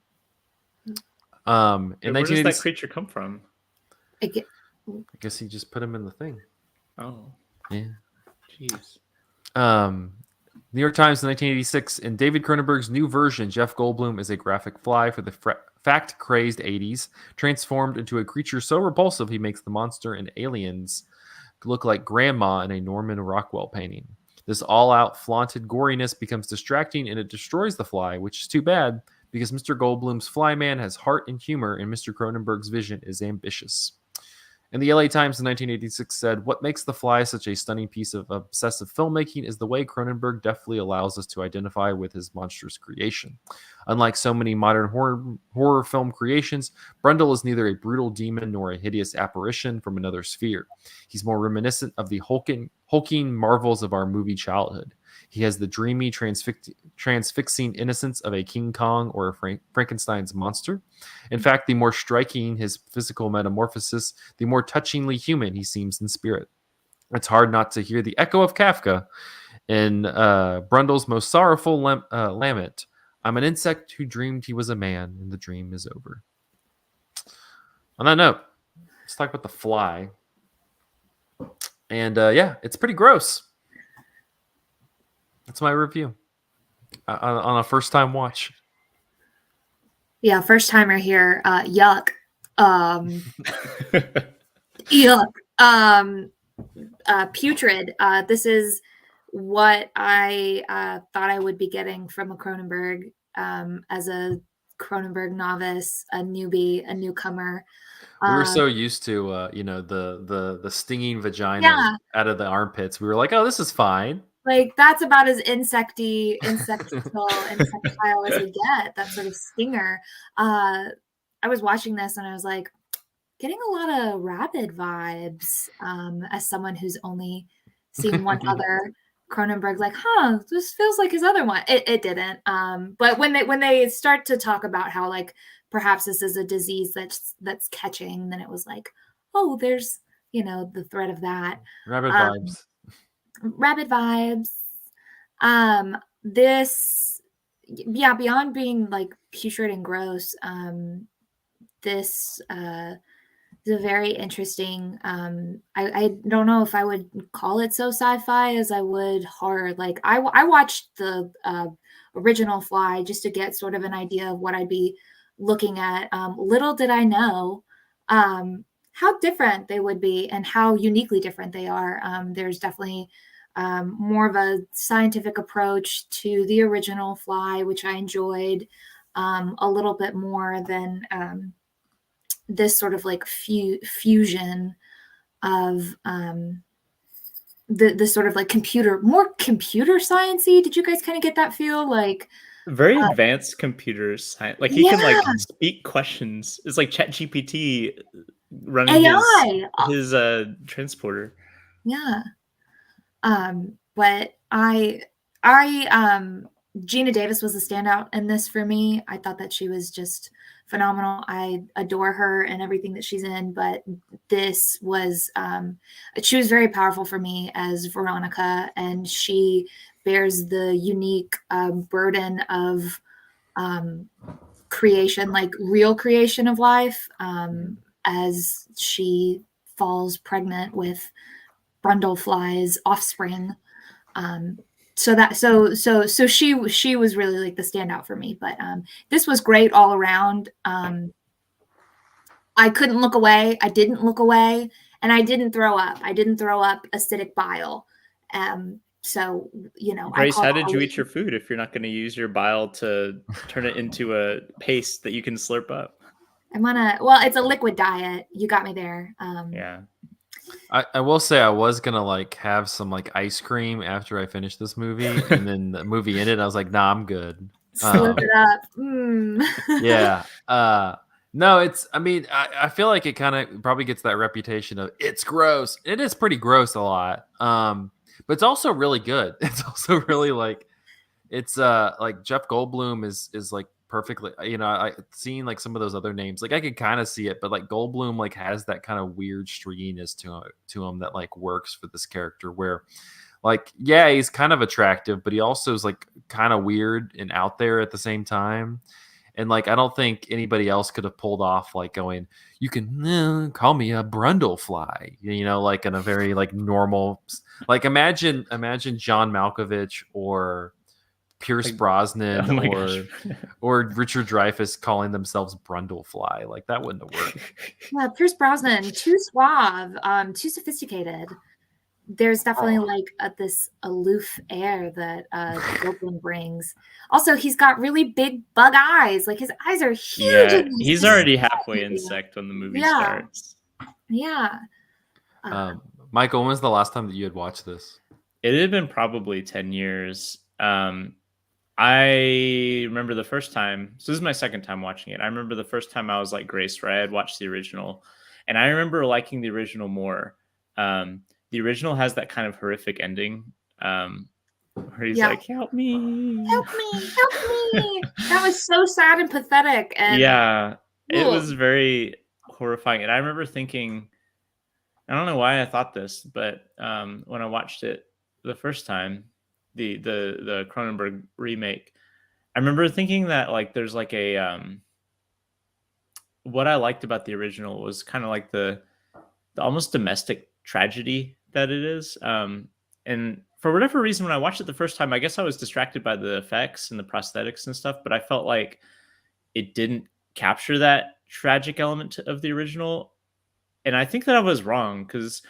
Where does that creature come from? I guess he just put him in the thing. Oh. Yeah. Jeez. New York Times in 1986, in David Cronenberg's new version, Jeff Goldblum is a graphic fly for the fact-crazed 80s, transformed into a creature so repulsive he makes the monster and aliens look like grandma in a Norman Rockwell painting. This all-out flaunted goriness becomes distracting and it destroys the fly, which is too bad because Mr. Goldblum's Flyman has heart and humor and Mr. Cronenberg's vision is ambitious. And the LA Times in 1986 said, "What makes The Fly such a stunning piece of obsessive filmmaking is the way Cronenberg deftly allows us to identify with his monstrous creation. Unlike so many modern horror film creations, Brundle is neither a brutal demon nor a hideous apparition from another sphere. He's more reminiscent of the hulking marvels of our movie childhood. He has the dreamy, transfixing innocence of a King Kong or a Frankenstein's monster. In fact, the more striking his physical metamorphosis, the more touchingly human he seems in spirit. It's hard not to hear the echo of Kafka in Brundle's most sorrowful lament. I'm an insect who dreamed he was a man, and the dream is over." On that note, let's talk about The Fly. And yeah, it's pretty gross. That's my review on a first-time watch. Yeah, first timer here. Yuck. Yuck. Putrid. This is what I thought I would be getting from a Cronenberg as a Cronenberg novice, a newbie, a newcomer. We were so used to the stinging vagina out of the armpits. We were like, oh, this is fine. Like that's about as insectile as we get, that sort of stinger. I was watching this and I was like, getting a lot of Rabid vibes as someone who's only seen one other Cronenberg, like, this feels like his other one. It didn't. But when they start to talk about how like perhaps this is a disease that's catching, then it was like, oh, there's the thread of that. Rabid vibes. Rabid vibes. This, beyond being like putrid and gross, this is a very interesting. I don't know if I would call it so sci-fi as I would horror. Like I watched the original Fly just to get sort of an idea of what I'd be looking at. Little did I know how different they would be and how uniquely different they are. There's definitely more of a scientific approach to the original Fly, which I enjoyed a little bit more than this sort of like fusion of the sort of like more computer science-y. Did you guys kind of get that feel? Like very advanced computer science. Like he can like speak questions. It's like ChatGPT running AI. his transporter. Yeah. But I Gina Davis was a standout in this for me. I thought that she was just phenomenal. I adore her and everything that she's in, but this was she was very powerful for me as Veronica, and she bears the unique burden of creation, like real creation of life, as she falls pregnant with Brundlefly's offspring. So she was really like the standout for me, but this was great all around. I couldn't look away. I didn't look away, and I didn't throw up. I didn't throw up acidic bile. So Grace, how did you eat your food if you're not going to use your bile to turn it into a paste that you can slurp up? It's a liquid diet. You got me there. Yeah. I will say I was gonna like have some like ice cream after I finished this movie, and then the movie ended. I was like, nah, I'm good. Slurp it up. Yeah. No, it's. I mean, I feel like it kind of probably gets that reputation of it's gross. It is pretty gross a lot. But it's also really good. It's also really like it's like Jeff Goldblum is like perfectly, I seeing like some of those other names, like I could kind of see it, but like Goldblum like has that kind of weird stringiness to him that like works for this character, where like he's kind of attractive, but he also is like kind of weird and out there at the same time. And like I don't think anybody else could have pulled off like going, you can call me a Brundlefly, like in a very like normal, like imagine John Malkovich or Pierce Like, Brosnan oh my gosh. or Richard Dreyfuss calling themselves Brundlefly. Like that wouldn't have worked. Yeah, Pierce Brosnan, too suave, too sophisticated. There's definitely like this aloof air that Goldblum brings. Also, he's got really big bug eyes. Like his eyes are huge. Yeah, In this. he's already halfway insect when the movie starts. Yeah. Michael, when was the last time that you had watched this? It had been probably 10 years. I remember the first time. So this is my second time watching it. I remember the first time I was like Grace, where I had watched the original, and I remember liking the original more. The original has that kind of horrific ending, where he's like, "Help me, help me, help me!" That was so sad and pathetic. And yeah, it was very horrifying. And I remember thinking, I don't know why I thought this, but when I watched it the first time, the Cronenberg remake, I remember thinking that like there's like a what I liked about the original was kind of like the almost domestic tragedy that it is. And for whatever reason, when I watched it the first time, I guess I was distracted by the effects and the prosthetics and stuff, but I felt like it didn't capture that tragic element of the original. And I think that I was wrong, because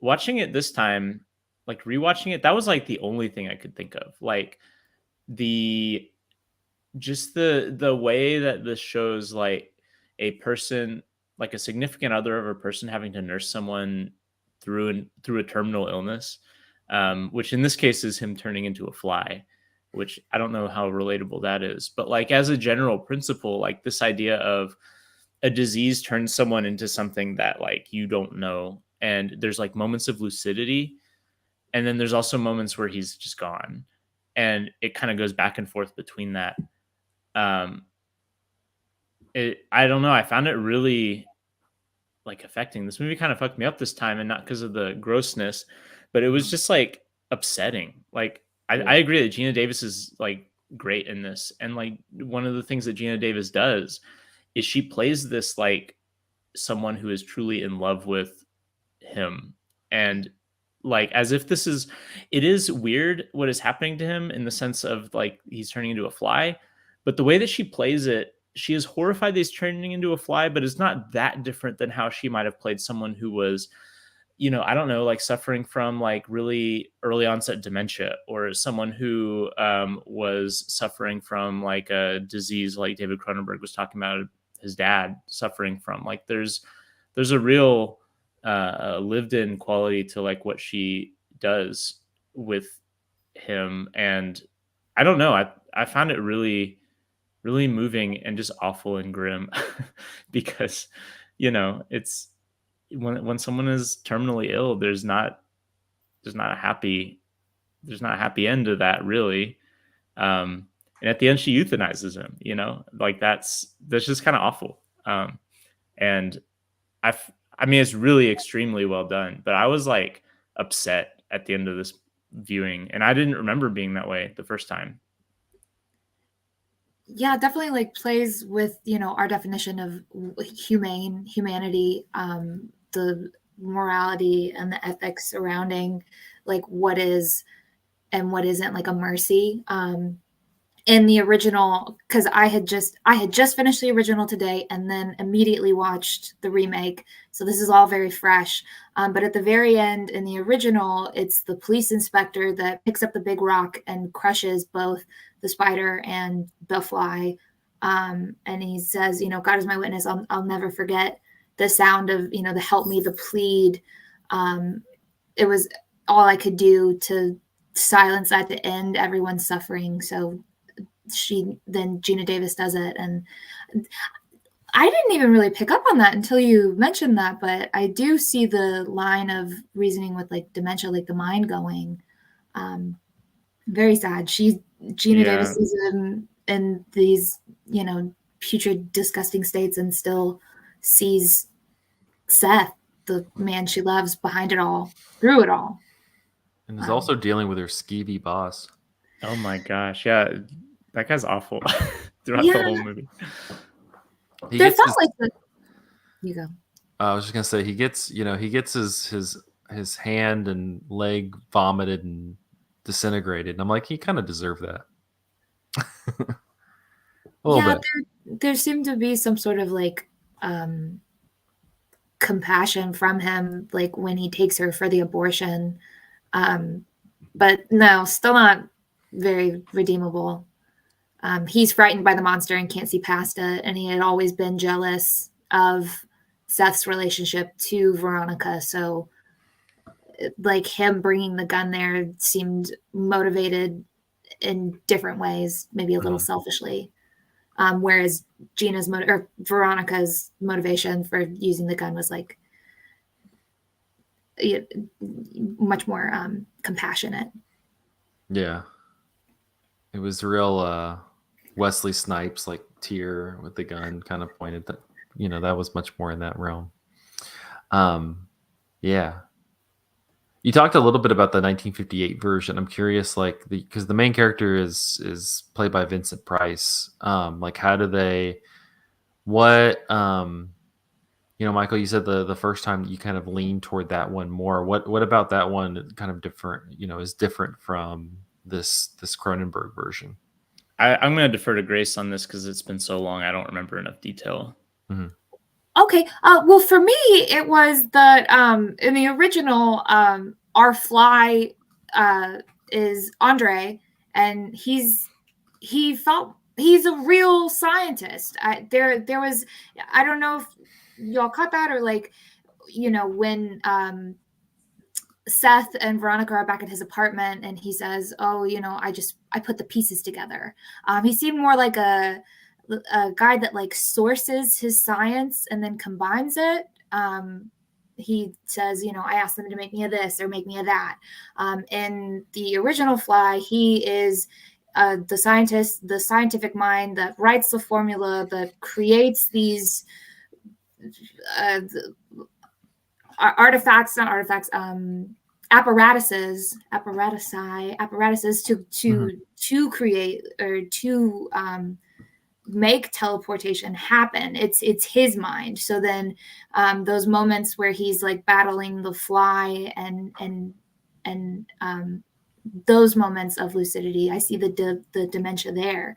watching it this time, like rewatching it, that was like the only thing I could think of. Like the just the way that this shows like a person, like a significant other of a person having to nurse someone through a terminal illness, which in this case is him turning into a fly, which I don't know how relatable that is, but like as a general principle, like this idea of a disease turns someone into something that like you don't know, and there's like moments of lucidity, and then there's also moments where he's just gone, and it kind of goes back and forth between that. um I don't know, I found it really like affecting. This movie kind of fucked me up this time, and not because of the grossness, but it was just like upsetting. Like I agree that Gina Davis is like great in this, and like one of the things that Gina Davis does is she plays this like someone who is truly in love with him, and like as if this is, it is weird what is happening to him in the sense of like he's turning into a fly, but the way that she plays it, she is horrified that he's turning into a fly, but it's not that different than how she might have played someone who was, you know, I don't know, like suffering from like really early onset dementia, or someone who was suffering from like a disease like David Cronenberg was talking about his dad suffering from. Like there's a real lived in quality to like what she does with him. And I don't know, I found it really, really moving and just awful and grim because, you know, it's when someone is terminally ill, there's not a happy end to that, really. And at the end she euthanizes him, you know, like that's just kind of awful. And I mean, it's really extremely well done, but I was like upset at the end of this viewing, and I didn't remember being that way the first time. Yeah, definitely like plays with, you know, our definition of humanity, the morality and the ethics surrounding like what is and what isn't like a mercy. In the original, because I had just finished the original today and then immediately watched the remake, so this is all very fresh. But at the very end in the original, it's the police inspector that picks up the big rock and crushes both the spider and the fly. And he says, you know, God is my witness, I'll never forget the sound of, you know, the help me, the plead. It was all I could do to silence at the end everyone's suffering. So Gina Davis does it, and I didn't even really pick up on that until you mentioned that, but I do see the line of reasoning with like dementia, like the mind going. Very sad. Gina Davis is in these, you know, putrid, disgusting states, and still sees Seth, the man she loves, behind it all, through it all, and is also dealing with her skeevy boss. Oh my gosh, yeah, that guy's awful throughout the whole movie. There felt like the. You go. I was just gonna say he gets his hand and leg vomited and disintegrated, and I'm like, he kind of deserved that. A little Yeah, bit. there seemed to be some sort of like compassion from him, like when he takes her for the abortion. But no, still not very redeemable. He's frightened by the monster and can't see past it, and he had always been jealous of Seth's relationship to Veronica. So, like him bringing the gun there seemed motivated in different ways, maybe a little selfishly. Whereas or Veronica's motivation for using the gun was like much more compassionate. Yeah. It was real Wesley Snipes, like tear with the gun kind of pointed that, that was much more in that realm. Yeah. You talked a little bit about the 1958 version. I'm curious, like, because the main character is played by Vincent Price. Like, how do they? What? Michael, you said the first time you kind of leaned toward that one more. What about that one kind of different? Is different from this Cronenberg version. I'm going to defer to Grace on this because it's been so long. I don't remember enough detail. Mm-hmm. Okay. Well, for me, it was that in the original, our fly is Andre, and he's a real scientist. There was, I don't know if y'all caught that, or like, when Seth and Veronica are back at his apartment, and he says, "Oh, I put the pieces together." He seemed more like a guy that like sources his science and then combines it. He says, I asked them to make me a this or make me a that. In the original Fly, he is the scientist, the scientific mind that writes the formula, that creates these apparatuses to create or to make teleportation happen. It's his mind. So then those moments where he's like battling the fly and those moments of lucidity, I see the dementia there,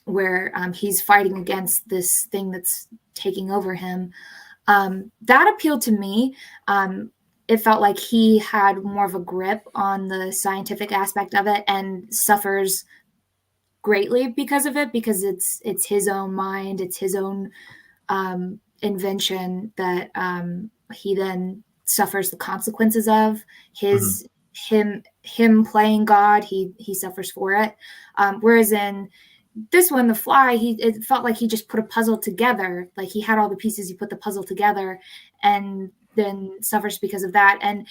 where he's fighting against this thing that's taking over him. That appealed to me. It felt like he had more of a grip on the scientific aspect of it and suffers greatly because of it, because it's his own mind, it's his own invention that he then suffers the consequences of. Him playing God, he suffers for it. Whereas in this one, the fly, it felt like he just put a puzzle together. Like he had all the pieces, he put the puzzle together, and then suffers because of that. And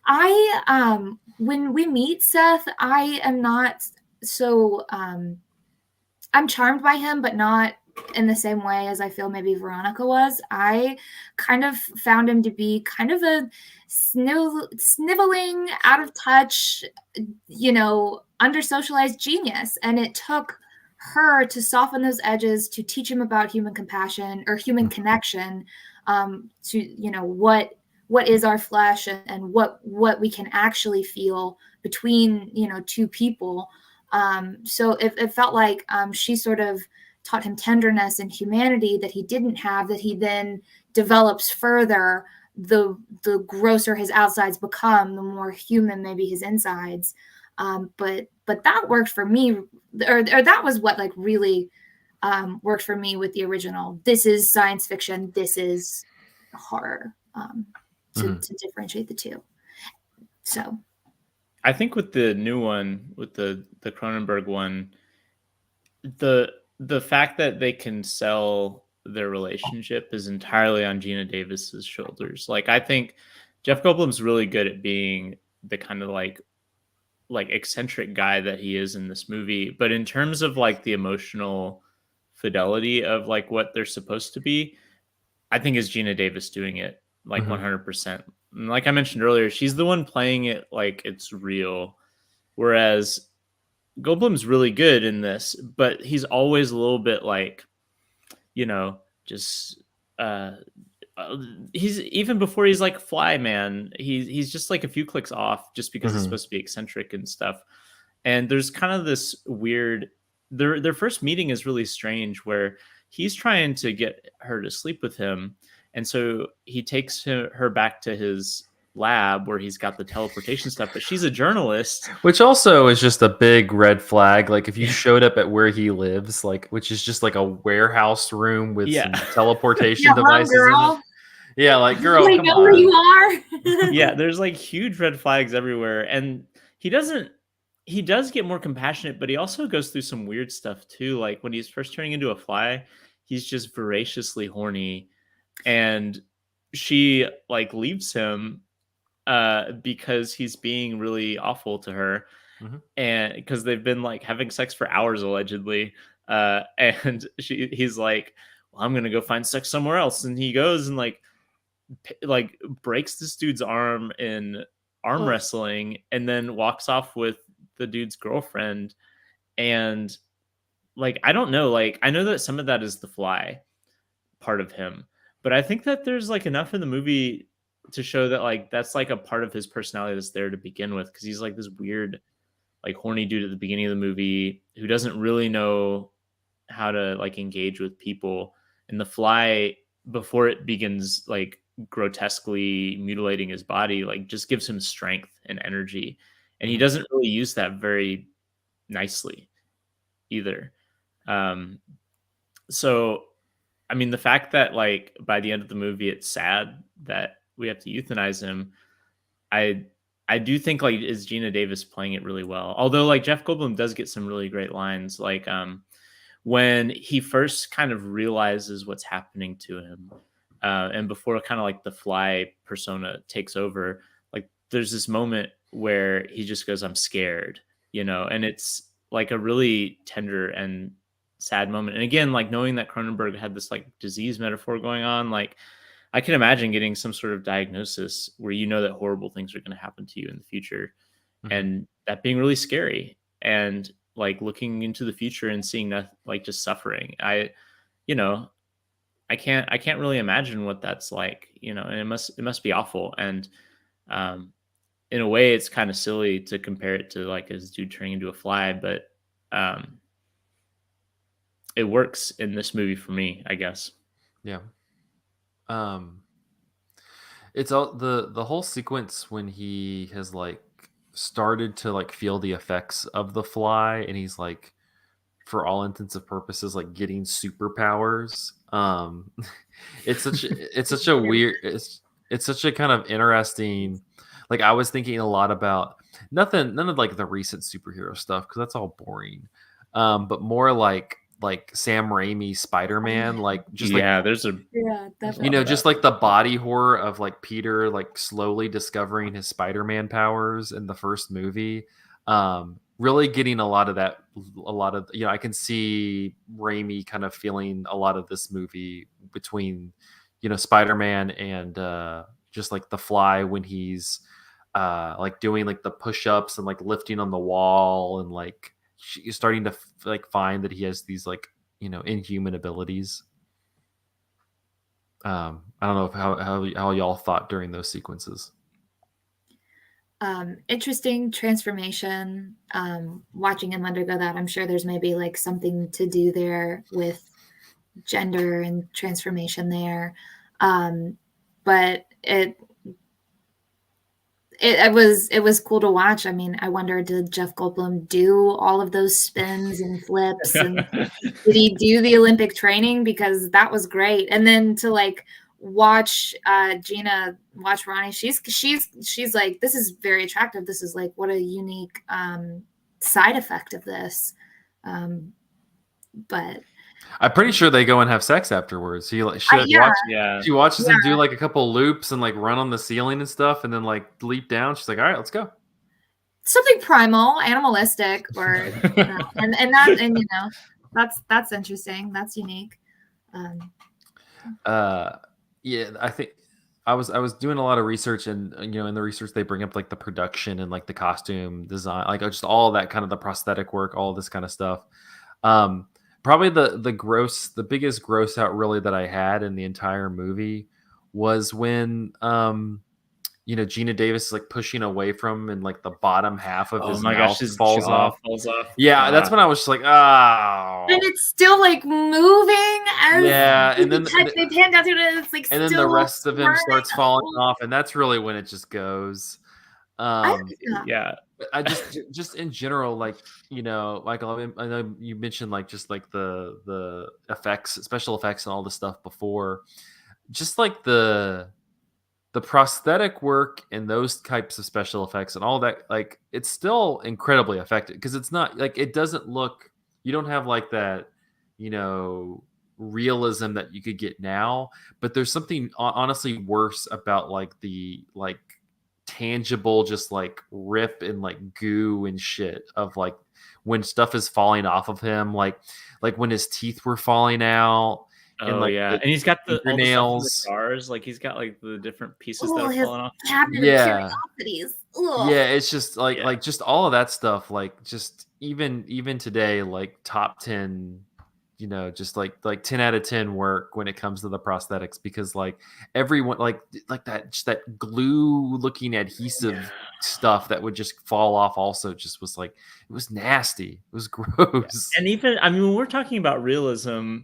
I when we meet Seth, I am not so I'm charmed by him, but not in the same way as I feel maybe Veronica was. I kind of found him to be kind of a sniveling, out of touch, under socialized genius. And it took her to soften those edges, to teach him about human compassion or human connection, to what is our flesh, and what we can actually feel between two people. So it felt like she sort of taught him tenderness and humanity that he didn't have, that he then develops further. The grosser his outsides become, the more human maybe his insides. But that worked for me, or that was what like really worked for me with the original. This is science fiction. This is horror. To differentiate the two. So I think with the new one, with the Cronenberg one, the fact that they can sell their relationship is entirely on Gina Davis's shoulders. Like I think Jeff Goldblum's really good at being the kind of like eccentric guy that he is in this movie, but in terms of like the emotional fidelity of like what they're supposed to be, I think is Gina Davis doing it like 100%. And like I mentioned earlier, she's the one playing it like it's real, whereas Goldblum's really good in this, but he's always a little bit like, just he's even before he's like Fly Man, he's just like a few clicks off just because he's supposed to be eccentric and stuff. And there's kind of this weird their first meeting is really strange where he's trying to get her to sleep with him. And so he takes her back to his lab where he's got the teleportation stuff, but she's a journalist. Which also is just a big red flag. Like if you showed up at where he lives, like which is just like a warehouse room with some teleportation devices in it. Yeah, like girl, I come know on. where you are. Yeah, there's like huge red flags everywhere. And he does get more compassionate, but he also goes through some weird stuff too. Like when he's first turning into a fly, he's just voraciously horny. And she like leaves him because he's being really awful to her. Mhm. And because they've been like having sex for hours allegedly. And he's like, well, I'm gonna go find sex somewhere else. And he goes and like breaks this dude's arm in arm wrestling and then walks off with the dude's girlfriend. And like I don't know, like I know that some of that is the fly part of him, but I think that there's like enough in the movie to show that like that's like a part of his personality that's there to begin with, because he's like this weird like horny dude at the beginning of the movie who doesn't really know how to like engage with people. And the fly, before it begins like grotesquely mutilating his body, like just gives him strength and energy, and he doesn't really use that very nicely either. So I mean, the fact that like by the end of the movie it's sad that we have to euthanize him, i I do think like is Gina Davis playing it really well, although like Jeff Goldblum does get some really great lines, like when he first kind of realizes what's happening to him, and before kind of like the fly persona takes over, like there's this moment where he just goes, I'm scared, and it's like a really tender and sad moment. And again, like knowing that Cronenberg had this like disease metaphor going on, like I can imagine getting some sort of diagnosis where that horrible things are going to happen to you in the future, and that being really scary, and like looking into the future and seeing that like just suffering. You know, I can't really imagine what that's like, and it must be awful. And in a way it's kind of silly to compare it to like a dude turning into a fly, but it works in this movie for me, I guess. Yeah. It's all the whole sequence when he has like started to like feel the effects of the fly, and he's like, for all intents and purposes, like getting superpowers. It's such a weird, it's such a kind of interesting, like I was thinking a lot about none of like the recent superhero stuff because that's all boring, but more like Sam Raimi Spider-Man, like just like there's definitely. just like the body horror of like Peter like slowly discovering his Spider-Man powers in the first movie. Really getting a lot of that, I can see Raimi kind of feeling a lot of this movie between, Spider-Man and just like the Fly when he's like doing like the push-ups and like lifting on the wall and like starting to like find that he has these like, inhuman abilities. I don't know how y'all thought during those sequences. Interesting transformation. Watching him undergo that, I'm sure there's maybe like something to do there with gender and transformation there. But it was cool to watch. I mean, I wonder, did Jeff Goldblum do all of those spins and flips, and did he do the Olympic training? Because that was great. And then to like watch watch Ronnie, she's like, this is very attractive. This is like, what a unique side effect of this. But I'm pretty sure they go and have sex afterwards. She watches him do like a couple loops and like run on the ceiling and stuff, and then like leap down. She's like, "All right, let's go." Something primal, animalistic, or and that's interesting. That's unique. Yeah, I think I was doing a lot of research, and in the research they bring up like the production and like the costume design, like just all that kind of the prosthetic work, all this kind of stuff. Probably the biggest gross out really that I had in the entire movie was when Gina Davis is like pushing away from him and like the bottom half of Oh his my gosh, mouth his falls jaw off. falls off. Yeah, that's when I was just like, oh. And it's still like moving as Yeah, and then they pan down to it, and it's like and then the still rest of him swirling. starts falling off, and that's really when it just goes. Yeah. I just in general, like Michael, I know you mentioned like just like the effects, special effects, and all this stuff before. Just like the prosthetic work and those types of special effects and all that, like it's still incredibly effective because it's not like it doesn't look. You don't have like that, you know, realism that you could get now. But there's something honestly worse about like the like tangible just like rip and like goo and shit of like when stuff is falling off of him, like when his teeth were falling out and Oh like yeah, the and he's got all the stuff in the fingernails. jars. Like he's got like the different pieces that Oh, are his falling off. cabinet of Yeah, curiosities. Ugh. yeah, it's just Yeah, like just all of that stuff, like just even today, like top 10, just like 10 out of 10 work when it comes to the prosthetics because like everyone like that just that glue looking yeah, adhesive stuff that would just fall off also just was like it was nasty. It was yeah. gross. And even I mean, when we're talking about realism,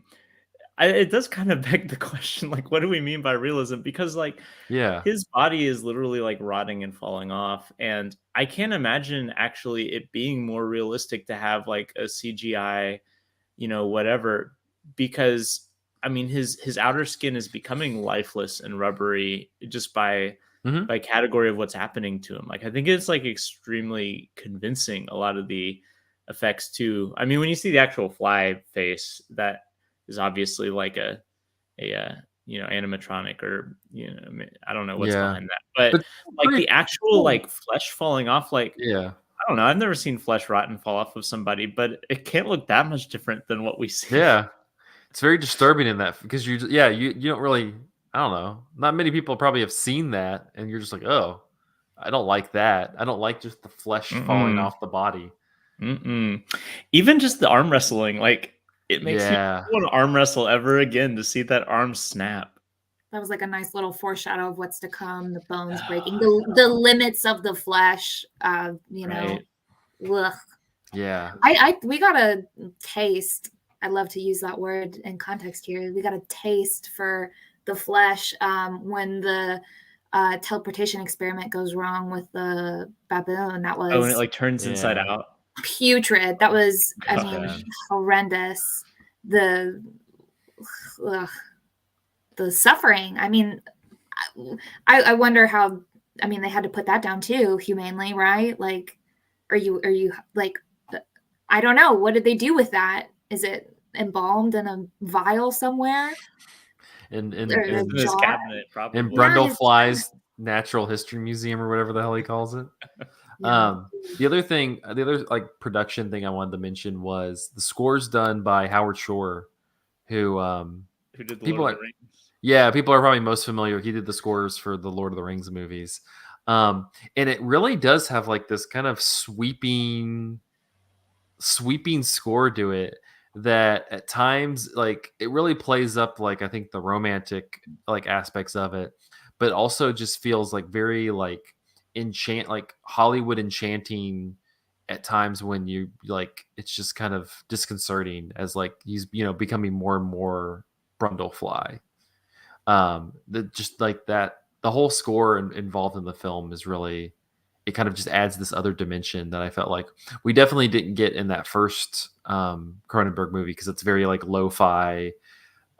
it does kind of beg the question, like, what do we mean by realism? Because like Yeah. his body is literally like rotting and falling off, and I can't imagine actually it being more realistic to have like a CGI, whatever, because I mean his outer skin is becoming lifeless and rubbery just Hmm. by category of what's happening to him. Like I think it's like extremely convincing a lot of the effects too. I mean, when you see the actual fly face, that is obviously like a animatronic, or I don't know what's Yeah. behind that, but But like pretty the actual cool. like flesh falling off, like Yeah. I don't know, I've never seen flesh rot and fall off of somebody, but it can't look that much different than what we see. Yeah. It's very disturbing in that because you don't really, I don't know, not many people probably have seen that and you're just like, "Oh, I don't like that. I don't like just the flesh falling Mm-mm, off the body." mm-mm. Even just the arm wrestling, like it makes me Yeah. want to arm wrestle ever again to see that arm snap. That was like a nice little foreshadow of what's to come. The bones breaking, the limits of the flesh. Right. Ugh. Yeah. We got a taste. I love to use that word in context here. We got a taste for the flesh when the teleportation experiment goes wrong with the baboon. That Oh, and it was like turns inside Yeah. out. putrid. That was, I That's mean, bad. horrendous. The ugh, the suffering. I mean, I wonder how. I mean, they had to put that down too, humanely, right? Like, are you like? I don't know. What did they do with that? Is it embalmed in a vial somewhere In or in in a Just in his in jar? cabinet, in Yeah, probably. Brundle his Fly's Natural History Museum or whatever the hell he calls it. yeah. The other like production thing I wanted to mention was the scores done by Howard Shore, who Who did the Lord people of are the Rings? yeah, people are probably most familiar. He did the scores for the Lord of the Rings movies. And it really does have like this kind of sweeping score to it that at times like it really plays up like I think the romantic like aspects of it, but also just feels like very like like Hollywood enchanting at times when you like it's just kind of disconcerting as like he's becoming more and more Brundlefly. The just like that the whole score involved in the film is really it kind of just adds this other dimension that I felt like we definitely didn't get in that first Cronenberg movie because it's very like lo-fi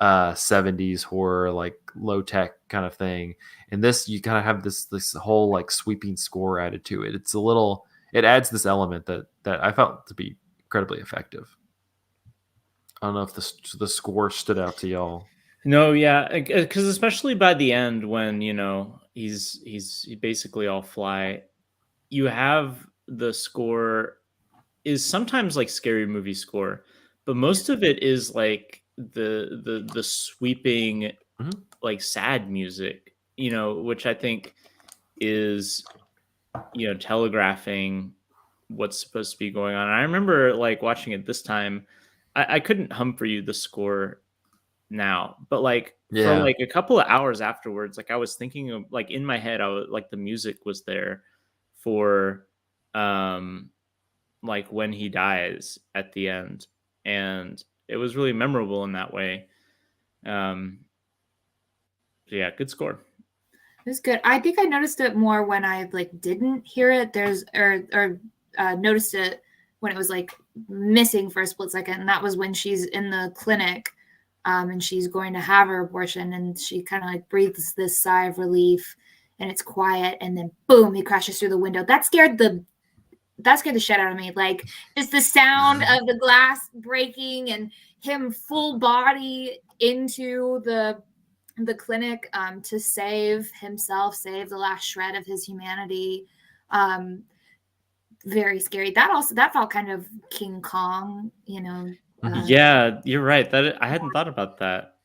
70s horror, like low tech kind of thing. And this you kind of have this whole like sweeping score added to it. It adds this element that I felt to be incredibly effective. I don't know if the score stood out to y'all. No, yeah, because especially by the end when he basically all fly, you have the score is sometimes like scary movie score, but Yeah. most of it is like the sweeping Mhm. like sad music, which I think is telegraphing what's supposed to be going on. And I remember like watching it this time. I couldn't hum for you the score now, but like for like a couple of hours afterwards, like I was thinking of like in my head, I was like the music was there for like when he dies at the end, and it was really memorable in that way. So yeah, good score. It was good. I think I noticed it more when I like didn't hear it. Noticed it when it was like missing for a split second, and that was when she's in the clinic, and she's going to have her abortion, and she kind of like breathes this sigh of relief, and it's quiet, and then boom, he crashes through the window. That scared the shit out of me. Like just the sound of the glass breaking and him full body into the clinic to save himself, save the last shred of his humanity. Very scary. That felt kind of King Kong, you know. Yeah, you're right. That I hadn't thought about that.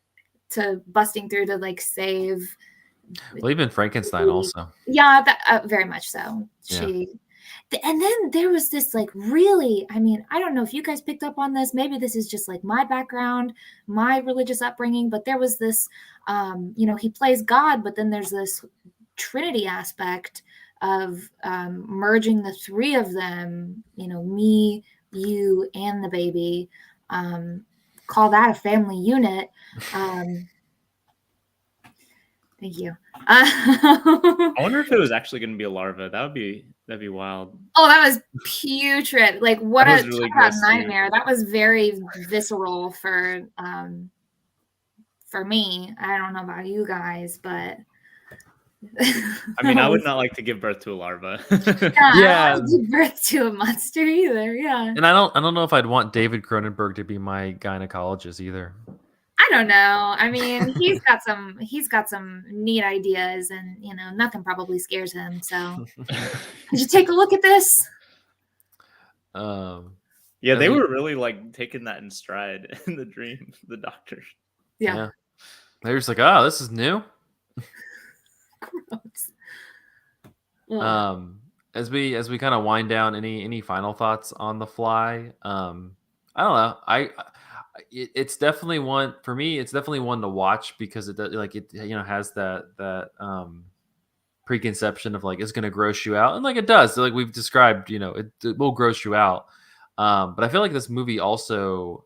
To busting through to like save. Well, even Frankenstein also. Yeah, that very much so. And then there was this like really, I mean, I don't know if you guys picked up on this. Maybe this is just like my background, my religious upbringing, but there was this, he plays God, but then there's this Trinity aspect of merging the three of them, me, you, and the baby. Call that a family unit. Thank you. I wonder if it was actually going to be a larva. That'd be wild. Oh, that was putrid. Like what a really nightmare. That was very visceral for me. I don't know about you guys, but I mean, I would not like to give birth to a larva. I don't give birth to a monster either. Yeah. And I don't know if I'd want David Cronenberg to be my gynecologist either. I don't know. I mean, he's got some neat ideas, and nothing probably scares him. So, did you take a look at this? Yeah, they were really like taking that in stride in the dream. The doctor. Yeah. They're just like, oh, this is new. Gross. As we kind of wind down, any final thoughts on The Fly? I don't know. It's definitely one for me. It's definitely one to watch because it has that preconception of like it's going to gross you out, and like it does. Like we've described, it will gross you out. But I feel like this movie also,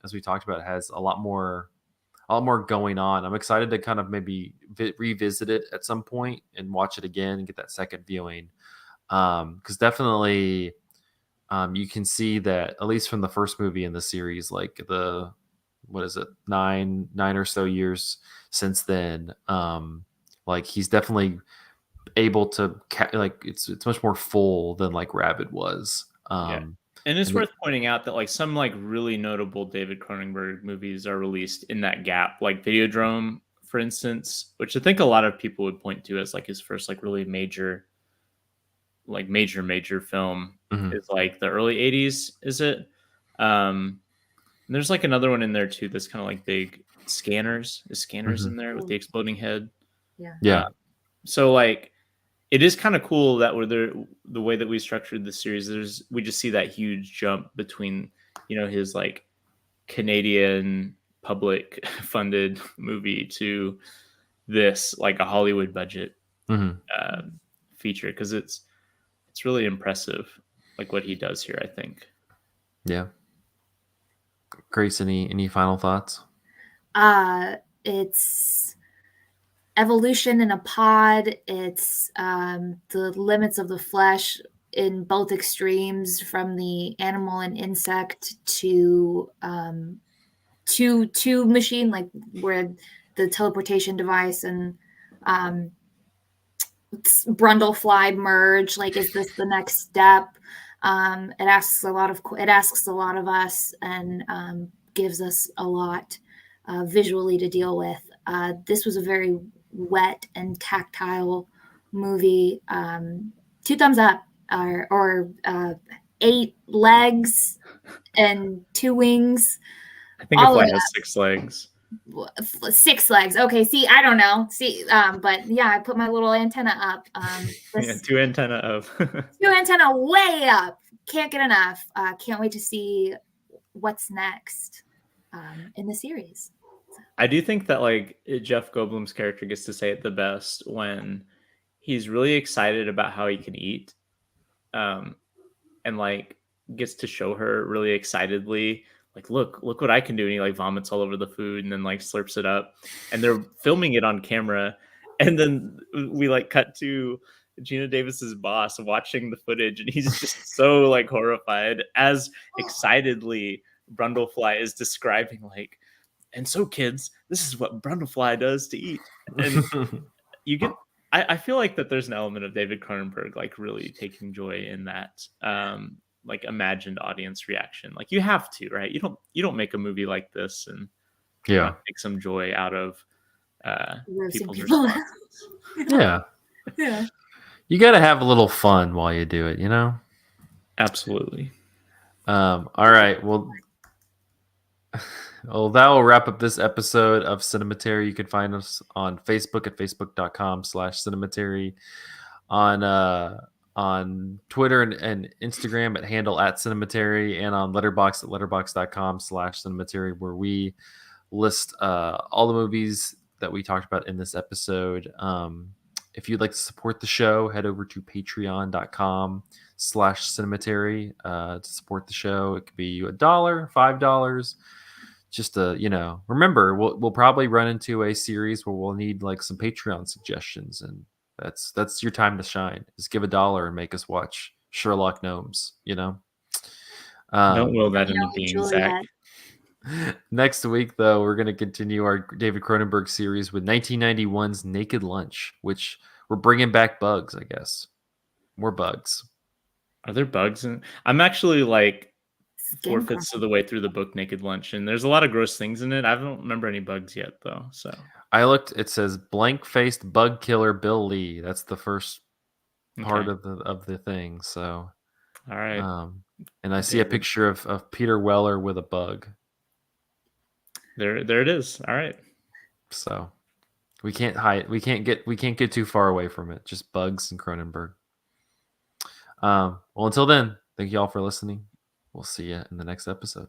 as we talked about, has a lot more going on. I'm excited to kind of maybe revisit it at some point and watch it again and get that second viewing. Because definitely. You can see that at least from the first movie in the series, like what is it, nine or so years since then, like he's definitely able to like it's much more full than like Rabid was. And it's worth pointing out that like some like really notable David Cronenberg movies are released in that gap, like Videodrome, for instance, which I think a lot of people would point to as like his first like really major film. Is like the early 80s, is it? There's like another one in there too that's kind of like big. Scanners in there with the exploding head. Yeah. So like it is kind of cool that the way that we structured the series, we just see that huge jump between his like Canadian public funded movie to this like a Hollywood budget feature, because it's really impressive, like what he does here, I think. Yeah. Grace, any final thoughts? It's evolution in a pod. It's the limits of the flesh in both extremes, from the animal and insect to machine, like where the teleportation device and Brundlefly merge. Like, is this the next step? It asks a lot of us, and gives us a lot visually to deal with. This was a very wet and tactile movie. 2 thumbs up, or 8 legs and 2 wings. I think it has 6 legs. 6 legs. Okay. See, I don't know. See, but yeah, I put my little antenna up. 2 antenna up. 2 antenna way up. Can't get enough. Can't wait to see what's next in the series. I do think that like Jeff Goldblum's character gets to say it the best when he's really excited about how he can eat, um, and like gets to show her really excitedly, like, look what I can do. And he like vomits all over the food and then like slurps it up. And they're filming it on camera. And then we like cut to Gina Davis's boss watching the footage, and he's just so like horrified as excitedly Brundlefly is describing like, and so kids, this is what Brundlefly does to eat. And you get I feel like that there's an element of David Cronenberg like really taking joy in that like imagined audience reaction. Like you have to, right? You don't make a movie like this and not take some joy out of people's responses. Yeah. Yeah. You got to have a little fun while you do it, you know? Absolutely. All right. Well, that will wrap up this episode of Cinematary. You can find us on Facebook at facebook.com/Cinematary, on Twitter and Instagram at handle @Cinematary, and on Letterboxd at letterboxd.com/Cinematary, where we list all the movies that we talked about in this episode. If you'd like to support the show, head over to patreon.com/Cinematary to support the show. It could be $1, $5. Just to, remember, we'll probably run into a series where we'll need like some Patreon suggestions, and that's your time to shine. Just give $1 and make us watch Sherlock Gnomes. Don't will that into being, Zach. Next week, though, we're going to continue our David Cronenberg series with 1991's Naked Lunch, which we're bringing back bugs, I guess. More bugs. Are there bugs in? I'm actually like 4/5 of the way through the book Naked Lunch, and there's a lot of gross things in it. I don't remember any bugs yet, though. So I looked. It says blank-faced bug killer Bill Lee. That's the first part of the thing. So, all right. And I see a picture of Peter Weller with a bug. There it is. All right. So we can't hide. We can't get too far away from it. Just bugs and Cronenberg. Well, until then, thank you all for listening. We'll see you in the next episode.